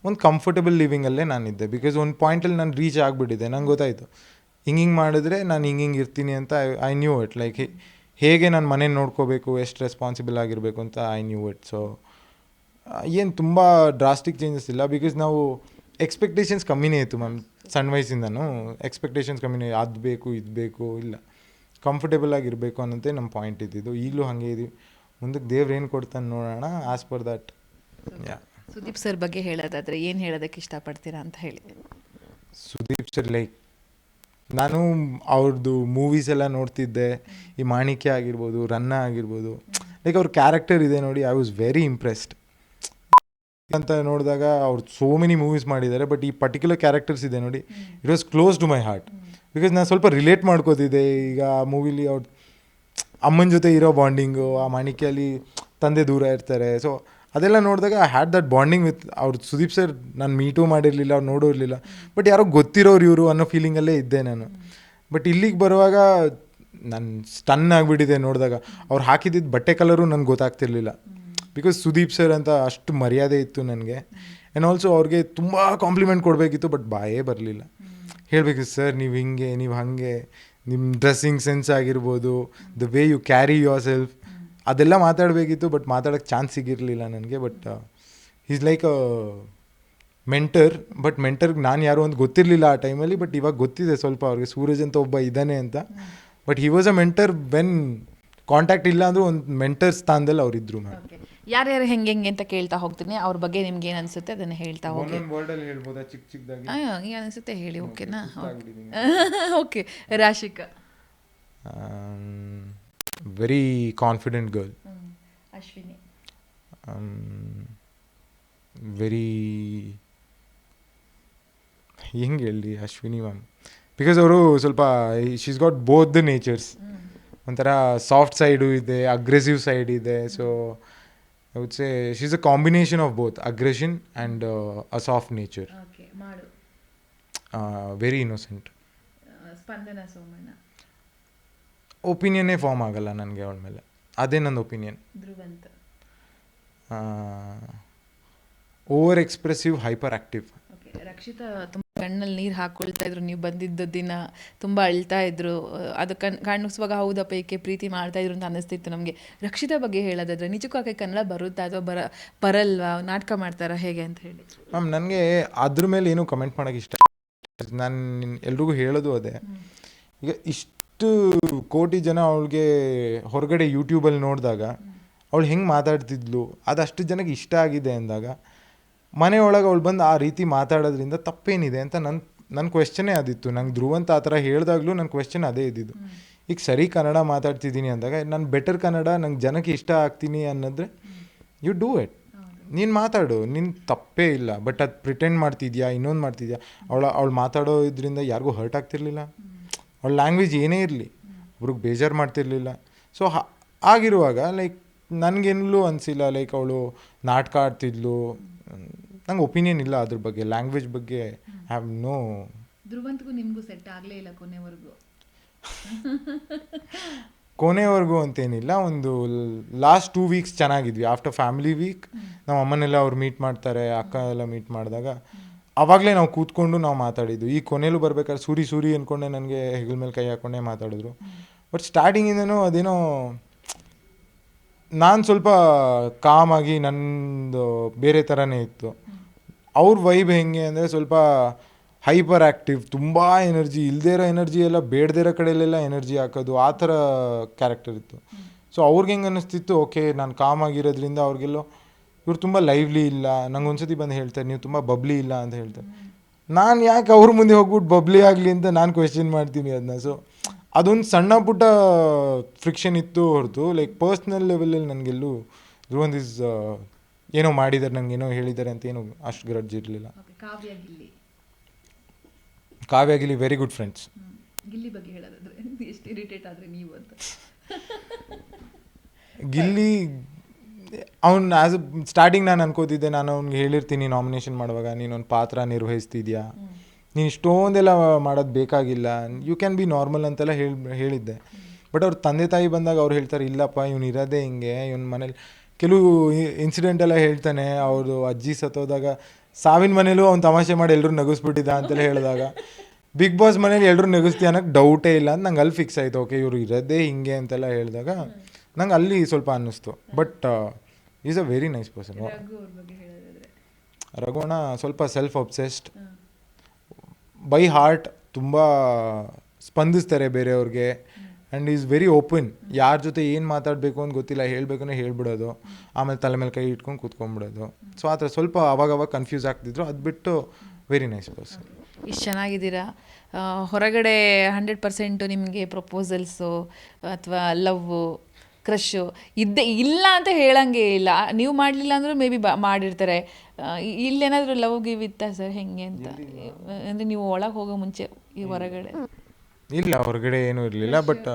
ಒಂದು ಕಂಫರ್ಟಬಲ್ ಲಿವಿಂಗಲ್ಲೇ ನಾನಿದ್ದೆ. ಬಿಕಾಸ್ ಒಂದು ಪಾಯಿಂಟಲ್ಲಿ ನಾನು ರೀಚ್ ಆಗಿಬಿಟ್ಟಿದ್ದೆ. ನಂಗೆ ಗೊತ್ತಾಯಿತು ಹಿಂಗೆ ಮಾಡಿದ್ರೆ ನಾನು ಹಿಂಗೆ ಇರ್ತೀನಿ ಅಂತ. I knew it. ಲೈಕ್ ಹೇಗೆ ನಾನು ಮನೆ ನೋಡ್ಕೋಬೇಕು, ಎಷ್ಟು ರೆಸ್ಪಾನ್ಸಿಬಲ್ ಆಗಿರಬೇಕು ಅಂತ ಐ ನ್ಯೂ ಇಟ್. ಸೊ ಏನು ತುಂಬ ಡ್ರಾಸ್ಟಿಕ್ ಚೇಂಜಸ್ ಇಲ್ಲ. ಬಿಕಾಸ್ ನಾವು ಎಕ್ಸ್ಪೆಕ್ಟೇಷನ್ಸ್ ಕಮ್ಮಿನೇ ಇತ್ತು ಮ್ಯಾಮ್. ಸಣ್ಣ ವಯಸ್ಸಿಂದನೂ ಎಕ್ಸ್ಪೆಕ್ಟೇಷನ್ಸ್ ಕಮ್ಮಿನೇ, ಅದು ಬೇಕು ಇದು ಬೇಕು ಇಲ್ಲ, ಕಂಫರ್ಟೇಬಲ್ ಆಗಿರಬೇಕು ಅನ್ನೋದೇ ನಮ್ಮ ಪಾಯಿಂಟ್ ಇದ್ದಿದ್ದು. ಈಗಲೂ ಹಾಗೆ ಇದೀವಿ. ಮುಂದಕ್ಕೆ ದೇವ್ರು ಏನು ಕೊಡ್ತಾನೆ ನೋಡೋಣ. As per that. Sudeep sir ಬಗ್ಗೆ ಹೇಳೋದಾದರೆ ಏನು ಹೇಳೋದಕ್ಕೆ ಇಷ್ಟಪಡ್ತೀರಾ ಅಂತ ಹೇಳಿ? ಸುದೀಪ್ ಸರ್ ಲೈಕ್ ನಾನು ಅವ್ರದ್ದು ಮೂವೀಸ್ ಎಲ್ಲ ನೋಡ್ತಿದ್ದೆ. ಈ ಮಾಣಿಕ್ಯ ಆಗಿರ್ಬೋದು, ರನ್ನ ಆಗಿರ್ಬೋದು, ಲೈಕ್ ಅವ್ರ ಕ್ಯಾರೆಕ್ಟರ್ ಇದೆ ನೋಡಿ, ಐ ವಾಸ್ ವೆರಿ ಇಂಪ್ರೆಸ್ಡ್ ಅಂತ ನೋಡಿದಾಗ. ಅವ್ರು ಸೋ ಮೆನಿ ಮೂವೀಸ್ ಮಾಡಿದ್ದಾರೆ, ಬಟ್ ಈ ಪರ್ಟಿಕ್ಯುಲರ್ ಕ್ಯಾರೆಕ್ಟರ್ಸ್ ಇದೆ ನೋಡಿ, it was close to my heart. Because ನಾನು ಸ್ವಲ್ಪ ರಿಲೇಟ್ ಮಾಡ್ಕೋತಿದ್ದೆ. ಈಗ ಆ ಮೂವಿಲಿ ಅವ್ರ ಅಮ್ಮನ ಜೊತೆ ಇರೋ ಬಾಂಡಿಂಗು, ಆ ಮಾಣಿಕ್ಯಲ್ಲಿ ತಂದೆ ದೂರ ಇರ್ತಾರೆ. ಸೊ ಅದೆಲ್ಲ ನೋಡಿದಾಗ I had that bonding with ಅವ್ರು. ಸುದೀಪ್ ಸರ್ ನಾನು ಮೀಟೂ ಮಾಡಿರಲಿಲ್ಲ, ಅವ್ರು ನೋಡೂ ಇರಲಿಲ್ಲ, ಬಟ್ ಯಾರೋ ಗೊತ್ತಿರೋರು ಇವರು ಅನ್ನೋ ಫೀಲಿಂಗಲ್ಲೇ ಇದ್ದೆ ನಾನು. ಬಟ್ ಇಲ್ಲಿಗೆ ಬರುವಾಗ ನಾನು ಸ್ಟನ್ ಆಗಿಬಿಟ್ಟಿದೆ ನೋಡಿದಾಗ. ಅವ್ರು ಹಾಕಿದ್ದಿದ್ದು ಬಟ್ಟೆ ಕಲರು ನನಗೆ ಗೊತ್ತಾಗ್ತಿರ್ಲಿಲ್ಲ. ಬಿಕಾಸ್ ಸುದೀಪ್ ಸರ್ ಅಂತ ಅಷ್ಟು ಮರ್ಯಾದೆ ಇತ್ತು ನನಗೆ. ಆ್ಯಂಡ್ ಆಲ್ಸೋ ಅವ್ರಿಗೆ ತುಂಬ ಕಾಂಪ್ಲಿಮೆಂಟ್ ಕೊಡಬೇಕಿತ್ತು, ಬಟ್ ಬಾಯೇ ಬರಲಿಲ್ಲ. ಹೇಳಬೇಕಿತ್ತು ಸರ್ ನೀವು ಹಿಂಗೆ, ನೀವು ಹಾಗೆ, ನಿಮ್ಮ ಡ್ರೆಸ್ಸಿಂಗ್ ಸೆನ್ಸ್ ಆಗಿರ್ಬೋದು, the way you carry yourself, ಅದೆಲ್ಲ ಮಾತಾಡಬೇಕಿತ್ತು. ಬಟ್ ಮಾತಾಡೋಕ್ಕೆ ಚಾನ್ಸ್ ಸಿಗಿರಲಿಲ್ಲ ನನಗೆ. But is like a mentor. But ಮೆಂಟರ್ಗೆ ನಾನು ಯಾರು ಅಂತ ಗೊತ್ತಿರಲಿಲ್ಲ ಆ ಟೈಮಲ್ಲಿ, ಬಟ್ ಇವಾಗ ಗೊತ್ತಿದೆ ಸ್ವಲ್ಪ ಅವ್ರಿಗೆ ಸೂರಜ್ ಅಂತ ಒಬ್ಬ ಇದ್ದಾನೆ ಅಂತ. But he was a mentor when contact ಇಲ್ಲ ಅಂದರೂ ಒಂದು ಮೆಂಟರ್ ಸ್ಥಾನದಲ್ಲಿ ಅವರಿದ್ದರು ಮೇಡಮ್. ಯಾರ್ಯಾರು ಹೆಂಗೆ ಅಂತ ಕೇಳ್ತಾ ಹೋಗ್ತೀನಿ, ಅವ್ರ ಬಗ್ಗೆ ನಿಮ್ಗೆ ಏನು ಅನಿಸುತ್ತೆ ಅದನ್ನು ಹೇಳ್ತಾ ಹೋಗಿ. ಒಂದೊಂದು ವರ್ಡಲ್ಲಿ ಹೇಳ್ಬೋದಾ ಚಿಕ್ಕ ಚಿಕ್ಕದಾಗಿ? ಏನು ಅನಿಸುತ್ತೆ ಹೇಳಿ, ಓಕೆನಾ? Okay. Rashika? Very confident girl. Ashwini? Very ಹೆಂಗೆ ಹೇಳಿ ಅಶ್ವಿನಿ ಮ್ಯಾಮ್, ಬಿಕಾಸ್ ಅವರು ಸ್ವಲ್ಪ she's got both the natures. ಒಂಥರ ಸಾಫ್ಟ್ ಸೈಡು ಇದೆ, ಅಗ್ರೆಸಿವ್ ಸೈಡ್ ಇದೆ. So I would say she is a combination of both aggression and a soft nature. Very innocent. Spandana Somanna? ಒಪಿನಿಯನ್ನೇ form ಆಗಲ್ಲ ನನಗೆ ಅವಳ ಮೇಲೆ, ಅದೇ ನನ್ನ opinion. Dhruvanth? Over expressive, hyper active. Okay. Rakshita ತುಂಬ ಕಣ್ಣಲ್ಲಿ ನೀರು ಹಾಕ್ಕೊಳ್ತಾ ಇದ್ರು, ನೀವು ಬಂದಿದ್ದ ದಿನ ತುಂಬ ಅಳ್ತಾ ಇದ್ರು, ಅದು ಕಾಣಿಸುವಾಗ ಹೌದಪ್ಪ ಏಕೆ ಪ್ರೀತಿ ಮಾಡ್ತಾ ಇದ್ರು ಅಂತ ಅನ್ನಿಸ್ತಿತ್ತು ನಮಗೆ. ರಕ್ಷಿತಾ ಬಗ್ಗೆ ಹೇಳೋದಾದ್ರೆ ನಿಜಕ್ಕೂ ಆಕೆ ಕನ್ನಡ ಬರುತ್ತಾ ಅಥವಾ ಬರಲ್ವಾ, ನಾಟಕ ಮಾಡ್ತಾರಾ ಹೇಗೆ ಅಂತ ಹೇಳಿ? ಮ್ಯಾಮ್ ನನಗೆ ಅದ್ರ ಮೇಲೆ ಏನೂ ಕಮೆಂಟ್ ಮಾಡೋಕ್ಕೆ ಇಷ್ಟ. ನಾನು ಎಲ್ರಿಗೂ ಹೇಳೋದು ಅದೇ, ಈಗ ಇಷ್ಟು ಕೋಟಿ ಜನ ಅವಳಿಗೆ ಹೊರಗಡೆ ಯೂಟ್ಯೂಬಲ್ಲಿ ನೋಡಿದಾಗ ಅವಳು ಹೆಂಗೆ ಮಾತಾಡ್ತಿದ್ಲು ಅದಷ್ಟು ಜನಕ್ಕೆ ಇಷ್ಟ ಆಗಿದೆ ಅಂದಾಗ ಮನೆಯೊಳಗೆ ಅವಳು ಬಂದು ಆ ರೀತಿ ಮಾತಾಡೋದ್ರಿಂದ ತಪ್ಪೇನಿದೆ ಅಂತ ನನ್ನ ಕ್ವೆಶ್ಚನೇ ಅದಿತ್ತು. ನಂಗೆ ಧ್ರುವಂತ ಆ ಥರ ಹೇಳಿದಾಗಲೂ ನನ್ನ ಕ್ವೆಶ್ಚನ್ ಅದೇ ಇದ್ದಿದ್ದು. ಈಗ ಸರಿ ಕನ್ನಡ ಮಾತಾಡ್ತಿದ್ದೀನಿ ಅಂದಾಗ ನಾನು ಬೆಟರ್ ಕನ್ನಡ ನಂಗೆ ಜನಕ್ಕೆ ಇಷ್ಟ ಆಗ್ತೀನಿ ಅನ್ನೋದ್ರೆ ಯು ಡೂ ಇಟ್, ನೀನು ಮಾತಾಡು, ನಿನ್ನ ತಪ್ಪೇ ಇಲ್ಲ. ಬಟ್ ಅದು ಪ್ರಿಟೆಂಡ್ ಮಾಡ್ತಿದ್ಯಾ, ಇನ್ನೊಂದು ಮಾಡ್ತಿದ್ಯಾ. ಅವಳು ಮಾತಾಡೋ ಇದರಿಂದ ಯಾರಿಗೂ ಹರ್ಟ್ ಆಗ್ತಿರ್ಲಿಲ್ಲ. ಅವಳ ಲ್ಯಾಂಗ್ವೇಜ್ ಏನೇ ಇರಲಿ ಒಬ್ರಿಗೆ ಬೇಜಾರು ಮಾಡ್ತಿರ್ಲಿಲ್ಲ. ಸೊ ಆಗಿರುವಾಗ ಲೈಕ್ ನನಗೇನೂ ಅನಿಸಿಲ್ಲ ಲೈಕ್ ಅವಳು ನಾಟಕ ಆಡ್ತಿದ್ಲು. ನಂಗೆ ಒಪಿನಿಯನ್ ಇಲ್ಲ ಅದ್ರ ಬಗ್ಗೆ, ಲ್ಯಾಂಗ್ವೇಜ್ ಬಗ್ಗೆ ಹ್ಯಾವ್ ನೋ. ಧ್ರುವಂತ್ಗೂ ನಿಮಗೂ ಸೆಟ್ ಆಗಲೇ ಇಲ್ಲ ಕೊನೆವರೆಗೂ ಅಂತೇನಿಲ್ಲ. ಒಂದು ಲಾಸ್ಟ್ 2 ವೀಕ್ಸ್ ಚೆನ್ನಾಗಿದ್ವಿ. ಆಫ್ಟರ್ ಫ್ಯಾಮಿಲಿ ವೀಕ್ ನಮ್ಮ ಅಮ್ಮನೆಲ್ಲ ಅವ್ರು ಮೀಟ್ ಮಾಡ್ತಾರೆ, ಅಕ್ಕ ಎಲ್ಲ ಮೀಟ್ ಮಾಡಿದಾಗ ಆವಾಗಲೇ ನಾವು ಕೂತ್ಕೊಂಡು ನಾವು ಮಾತಾಡಿದ್ದು. ಈ ಕೊನೆಯಲ್ಲೂ ಬರ್ಬೇಕಾದ್ರೆ ಸೂರಿ ಅಂದ್ಕೊಂಡೆ ನನಗೆ ಹೆಗಲ ಮೇಲೆ ಕೈ ಹಾಕ್ಕೊಂಡೇ ಮಾತಾಡಿದ್ರು. ಬಟ್ ಸ್ಟಾರ್ಟಿಂಗಿಂದನೂ ಅದೇನೋ ನಾನು ಸ್ವಲ್ಪ ಕಾಮಾಗಿ ನನ್ನದು ಬೇರೆ ಥರನೇ ಇತ್ತು. ಅವ್ರ ವೈಬ್ ಹೆಂಗೆ ಅಂದರೆ ಸ್ವಲ್ಪ ಹೈಪರ್ ಆ್ಯಕ್ಟಿವ್, ತುಂಬ ಎನರ್ಜಿ, ಇಲ್ಲದೇ ಇರೋ ಎನರ್ಜಿ ಎಲ್ಲ ಬೇಡದೇ ಇರೋ ಕಡೆಯಲ್ಲೆಲ್ಲ ಎನರ್ಜಿ ಹಾಕೋದು, ಆ ಥರ ಕ್ಯಾರೆಕ್ಟರ್ ಇತ್ತು. ಸೊ ಅವ್ರಿಗೆ ಹೆಂಗೆ ಅನ್ನಿಸ್ತಿತ್ತು, ಓಕೆ ನಾನು ಕಾಮಾಗಿರೋದ್ರಿಂದ ಅವ್ರಿಗೆಲ್ಲೋ ಇವ್ರು ತುಂಬ ಲೈವ್ಲಿ ಇಲ್ಲ. ನಂಗೆ ಒಂದ್ಸತಿ ಬಂದು ಹೇಳ್ತಾರೆ ನೀವು ತುಂಬ ಬಬ್ಲಿ ಇಲ್ಲ ಅಂತ ಹೇಳ್ತಾರೆ. ನಾನು ಯಾಕೆ ಅವ್ರ ಮುಂದೆ ಹೋಗ್ಬಿಟ್ಟು ಬಬ್ಲಿ ಆಗಲಿ ಅಂತ ನಾನು ಕ್ವೆಶ್ಚನ್ ಮಾಡ್ತೀನಿ ಅದನ್ನ. ಸೊ ಅದೊಂದು ಸಣ್ಣ ಪುಟ್ಟ ಫ್ರಿಕ್ಷನ್ ಇತ್ತು ಹೊರತು ಲೈಕ್ ಪರ್ಸ್ನಲ್ ಲೆವೆಲಲ್ಲಿ ನನಗೆಲ್ಲೂ ಧ್ರುವಂತ್ ಇಸ್ ಏನೋ ಮಾಡಿದ್ದಾರೆ, ನಂಗೆ ಏನೋ ಹೇಳಿದ್ದಾರೆ ಅಂತ ಏನೋ ಅಷ್ಟು ಗ್ರಡ್ಜ್ ಇರಲಿಲ್ಲ. Kavya Gilli very good friends. Gilli ಬಗ್ಗೆ ಹೇಳೋದಾದ್ರೆ ಎಷ್ಟು ಇರಿಟೇಟ್ ಆದರೆ ನೀವು ಅಂತ? ಗಿಲ್ಲಿ ಅವ್ನು ಆ್ಯಸ್ ಅ ಸ್ಟಾರ್ಟಿಂಗ್ ನಾನು ಅನ್ಕೋತಿದ್ದೆ, ನಾನು ಅವ್ನಿಗೆ ಹೇಳಿರ್ತೀನಿ ನಾಮಿನೇಷನ್ ಮಾಡುವಾಗ ನೀನೊಂದು ಪಾತ್ರ ನಿರ್ವಹಿಸ್ತಿದ್ಯಾ, ನೀನು ಇಷ್ಟೊಂದೆಲ್ಲ ಮಾಡೋದು ಬೇಕಾಗಿಲ್ಲ, ಯು ಕ್ಯಾನ್ ಬಿ ನಾರ್ಮಲ್ ಅಂತೆಲ್ಲ ಹೇಳಿದ್ದೆ. ಬಟ್ ಅವ್ರ ತಂದೆ ತಾಯಿ ಬಂದಾಗ ಅವ್ರು ಹೇಳ್ತಾರೆ ಇಲ್ಲಪ್ಪ ಇವ್ನು ಇರೋದೇ ಹಿಂಗೆ, ಇವ್ನ ಮನೇಲಿ ಕೆಲವು ಇನ್ಸಿಡೆಂಟ್ ಎಲ್ಲ ಹೇಳ್ತಾನೆ. ಅವರು ಅಜ್ಜಿ ಸತ್ತೋದಾಗ ಸಾವಿನ ಮನೇಲೂ ಅವ್ನು ತಮಾಷೆ ಮಾಡಿ ಎಲ್ಲರೂ ನಗಿಸ್ಬಿಟ್ಟಿದ್ದ ಅಂತೆಲ್ಲ ಹೇಳಿದಾಗ ಬಿಗ್ ಬಾಸ್ ಮನೇಲಿ ಎಲ್ಲರೂ ನಗಿಸ್ತೀಯ ಅನ್ನೋಕ್ಕೆ ಡೌಟೇ ಇಲ್ಲ ಅಂತ ನಂಗೆ ಅಲ್ಲಿ ಫಿಕ್ಸ್ ಆಯಿತು. ಓಕೆ ಇವರು ಇರೋದೇ ಹಿಂಗೆ ಅಂತೆಲ್ಲ ಹೇಳಿದಾಗ ನಂಗೆ ಅಲ್ಲಿ ಸ್ವಲ್ಪ ಅನ್ನಿಸ್ತು. But is a very nice person. ರಘುವಣ ಸ್ವಲ್ಪ ಸೆಲ್ಫ್ ಅಬ್ಸೆಸ್ಡ್, ಬೈ ಹಾರ್ಟ್ ತುಂಬ ಸ್ಪಂದಿಸ್ತಾರೆ ಬೇರೆಯವ್ರಿಗೆ, ಆ್ಯಂಡ್ ಈಸ್ ವೆರಿ ಓಪನ್. ಯಾರ ಜೊತೆ ಏನು ಮಾತಾಡಬೇಕು ಅಂತ ಗೊತ್ತಿಲ್ಲ, ಹೇಳಬೇಕಂದ್ರೆ ಹೇಳ್ಬಿಡೋದು, ಆಮೇಲೆ ತಲೆ ಮೇಲೆ ಕೈ ಇಟ್ಕೊಂಡು ಕೂತ್ಕೊಂಡ್ಬಿಡೋದು. ಸೊ ಆ ಥರ ಸ್ವಲ್ಪ ಅವಾಗವಾಗ ಕನ್ಫ್ಯೂಸ್ ಆಗ್ತಿದ್ರು. ಅದು ಬಿಟ್ಟು ವೆರಿ ನೈಸ್ ಪರ್ಸನ್. ಇಷ್ಟು ಚೆನ್ನಾಗಿದ್ದೀರಾ. ಹೊರಗಡೆ 100% ನಿಮಗೆ ಪ್ರಪೋಸಲ್ಸು ಅಥವಾ ಲವ್ವು ಕ್ರಶ್ಶು ಇಲ್ಲ ಅಂತ ಹೇಳಂಗೆ ಇಲ್ಲ. ನೀವು ಮಾಡಲಿಲ್ಲ ಅಂದರೂ ಮೇ ಬಿ ಮಾಡಿರ್ತಾರೆ. ಇಲ್ಲೇನಾದರೂ ಲವ್ ಗಿವ್ ಇತ್ತಾ ಸರ್ ಹೆಂಗೆ ಅಂತ? ಅಂದರೆ ನೀವು ಒಳಗೆ ಹೋಗೋ ಮುಂಚೆ ಈ ಹೊರಗಡೆ? ಇಲ್ಲ, ಹೊರಗಡೆ ಏನೂ ಇರಲಿಲ್ಲ. ಬಟ್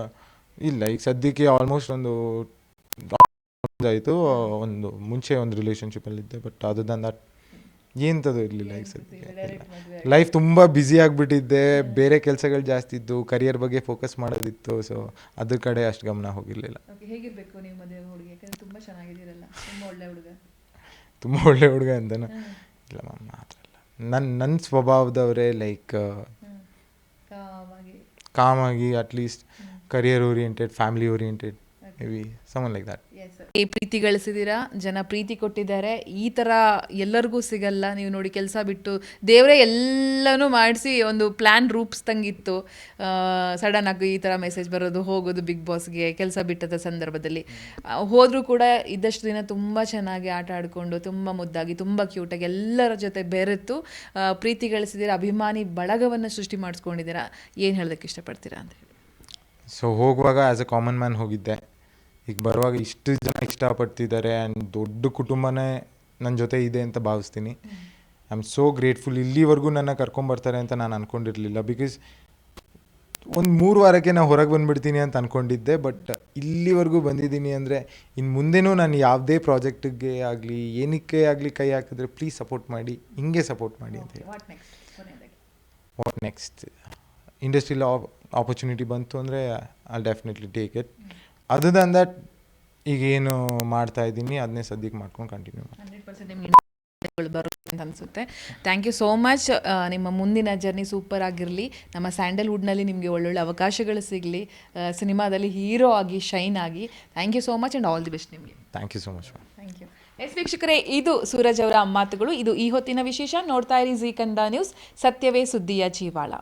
ಇಲ್ಲ, ಈಗ ಸದ್ಯಕ್ಕೆ ಆಲ್ಮೋಸ್ಟ್ ಒಂದು ಆಯಿತು. ಒಂದು ಮುಂಚೆ ಒಂದು ರಿಲೇಷನ್ಶಿಪ್ಪಲ್ಲಿದ್ದೆ, ಬಟ್ ಅದು ದಟ್ ಏನಂತದ್ದು ಇರಲಿಲ್ಲ. ಈಗ ಸದ್ಯಕ್ಕೆ ಲೈಫ್ ತುಂಬ ಬ್ಯುಸಿ ಆಗಿಬಿಟ್ಟಿದ್ದೆ, ಬೇರೆ ಕೆಲಸಗಳು ಜಾಸ್ತಿ ಇತ್ತು, ಕರಿಯರ್ ಬಗ್ಗೆ ಫೋಕಸ್ ಮಾಡೋದಿತ್ತು. ಸೊ ಅದ್ರ ಕಡೆ ಅಷ್ಟು ಗಮನ ಹೋಗಿರಲಿಲ್ಲ. ಹೇಗಿರಬೇಕು ನೀವು ಮದುವೆ ಹುಡುಗಿ? ಯಾಕಂದರೆ ತುಂಬ ಚೆನ್ನಾಗಿದ್ದೀರಲ್ಲ, ತುಂಬ ಒಳ್ಳೆ ಹುಡುಗ. ತುಂಬ ಒಳ್ಳೆ ಹುಡುಗ ಅಂತನೂ ಇಲ್ಲ ಮ್ಯಾಮ್, ಮಾತ್ರ ಇಲ್ಲ. ನನ್ನ ಸ್ವಭಾವದವರೇ ಲೈಕ್ ಕಾಮಾಗಿ, at least career oriented, family oriented maybe someone like that. ಈ ಪ್ರೀತಿ ಗಳಿಸಿದ್ದೀರಾ, ಜನ ಪ್ರೀತಿ ಕೊಟ್ಟಿದ್ದಾರೆ. ಈ ಥರ ಎಲ್ಲರಿಗೂ ಸಿಗಲ್ಲ. ನೀವು ನೋಡಿ ಕೆಲಸ ಬಿಟ್ಟು ದೇವರೇ ಎಲ್ಲನೂ ಮಾಡಿಸಿ ಒಂದು ಪ್ಲ್ಯಾನ್ ರೂಪಿಸ್ದಂಗಿತ್ತು. ಸಡನ್ ಆಗಿ ಈ ಥರ ಮೆಸೇಜ್ ಬರೋದು, ಹೋಗೋದು ಬಿಗ್ ಬಾಸ್ಗೆ ಕೆಲಸ ಬಿಟ್ಟದ ಸಂದರ್ಭದಲ್ಲಿ. ಹೋದರೂ ಕೂಡ ಇದ್ದಷ್ಟು ದಿನ ತುಂಬ ಚೆನ್ನಾಗಿ ಆಟ ಆಡಿಕೊಂಡು, ತುಂಬ ಮುದ್ದಾಗಿ, ತುಂಬ ಕ್ಯೂಟಾಗಿ ಎಲ್ಲರ ಜೊತೆ ಬೆರೆತು ಪ್ರೀತಿ ಗಳಿಸಿದ್ದೀರಾ. ಅಭಿಮಾನಿ ಬಳಗವನ್ನು ಸೃಷ್ಟಿ ಮಾಡಿಸ್ಕೊಂಡಿದ್ದೀರಾ. ಏನು ಹೇಳೋದಕ್ಕೆ ಇಷ್ಟಪಡ್ತೀರಾ ಅಂತ ಹೇಳಿ? ಸೊ ಹೋಗುವಾಗ ಆ್ಯಸ್ ಅ ಕಾಮನ್ ಮ್ಯಾನ್ ಹೋಗಿದ್ದೆ. ಈಗ ಬರುವಾಗ ಇಷ್ಟು ಜನ ಇಷ್ಟಪಡ್ತಿದ್ದಾರೆ ಆ್ಯಂಡ್ ದೊಡ್ಡ ಕುಟುಂಬನೇ ನನ್ನ ಜೊತೆ ಇದೆ ಅಂತ ಭಾವಿಸ್ತೀನಿ. I am so grateful. ಇಲ್ಲಿವರೆಗೂ ನನ್ನ ಕರ್ಕೊಂಬರ್ತಾರೆ ಅಂತ ನಾನು ಅಂದ್ಕೊಂಡಿರಲಿಲ್ಲ. ಬಿಕಾಸ್ ಒಂದು 3 ವಾರಕ್ಕೆ ನಾನು ಹೊರಗೆ ಬಂದುಬಿಡ್ತೀನಿ ಅಂತ ಅಂದ್ಕೊಂಡಿದ್ದೆ. ಬಟ್ ಇಲ್ಲಿವರೆಗೂ ಬಂದಿದ್ದೀನಿ ಅಂದರೆ ಇನ್ನು ಮುಂದೆನೂ ನಾನು ಯಾವುದೇ ಪ್ರಾಜೆಕ್ಟಿಗೆ ಆಗಲಿ ಏನಕ್ಕೆ ಆಗಲಿ ಕೈ ಹಾಕಿದ್ರೆ ಪ್ಲೀಸ್ ಸಪೋರ್ಟ್ ಮಾಡಿ, ಹಿಂಗೆ ಸಪೋರ್ಟ್ ಮಾಡಿ ಅಂತ ಹೇಳಿ. What next? ಇಂಡಸ್ಟ್ರಿಯಲ್ಲಿ ಆಪರ್ಚುನಿಟಿ ಬಂತು ಅಂದರೆ I definitely take it. Other than that ಈಗ ಏನು ಮಾಡ್ತಾ ಇದ್ದೀನಿ ಅದನ್ನೇ ಸದ್ಯಕ್ಕೆ ಮಾಡ್ಕೊಂಡು ಕಂಟಿನ್ಯೂ ಮಾಡಿ. 100% ನಿಮ್ಗೆ ಬರುತ್ತೆ ಅಂತ ಅನಿಸುತ್ತೆ. Thank you so much. ನಿಮ್ಮ ಮುಂದಿನ ಜರ್ನಿ ಸೂಪರ್ ಆಗಿರಲಿ. ನಮ್ಮ ಸ್ಯಾಂಡಲ್ವುಡ್ನಲ್ಲಿ ನಿಮಗೆ ಒಳ್ಳೊಳ್ಳೆ ಅವಕಾಶಗಳು ಸಿಗಲಿ. ಸಿನಿಮಾದಲ್ಲಿ ಹೀರೋ ಆಗಿ ಶೈನ್ ಆಗಿ. Thank you so much and all the best ನಿಮಗೆ. Thank you so much. Thank you. ವೀಕ್ಷಕರೇ, ಇದು ಸೂರಜ್ ಅವರ ಮಾತುಗಳು. ಇದು ಈ ಹೊತ್ತಿನ ವಿಶೇಷ. ನೋಡ್ತಾ ಇರಿ ಜೀ ಕನ್ನಡ ನ್ಯೂಸ್, ಸತ್ಯವೇ ಸುದ್ದಿಯ ಜೀವಾಳ.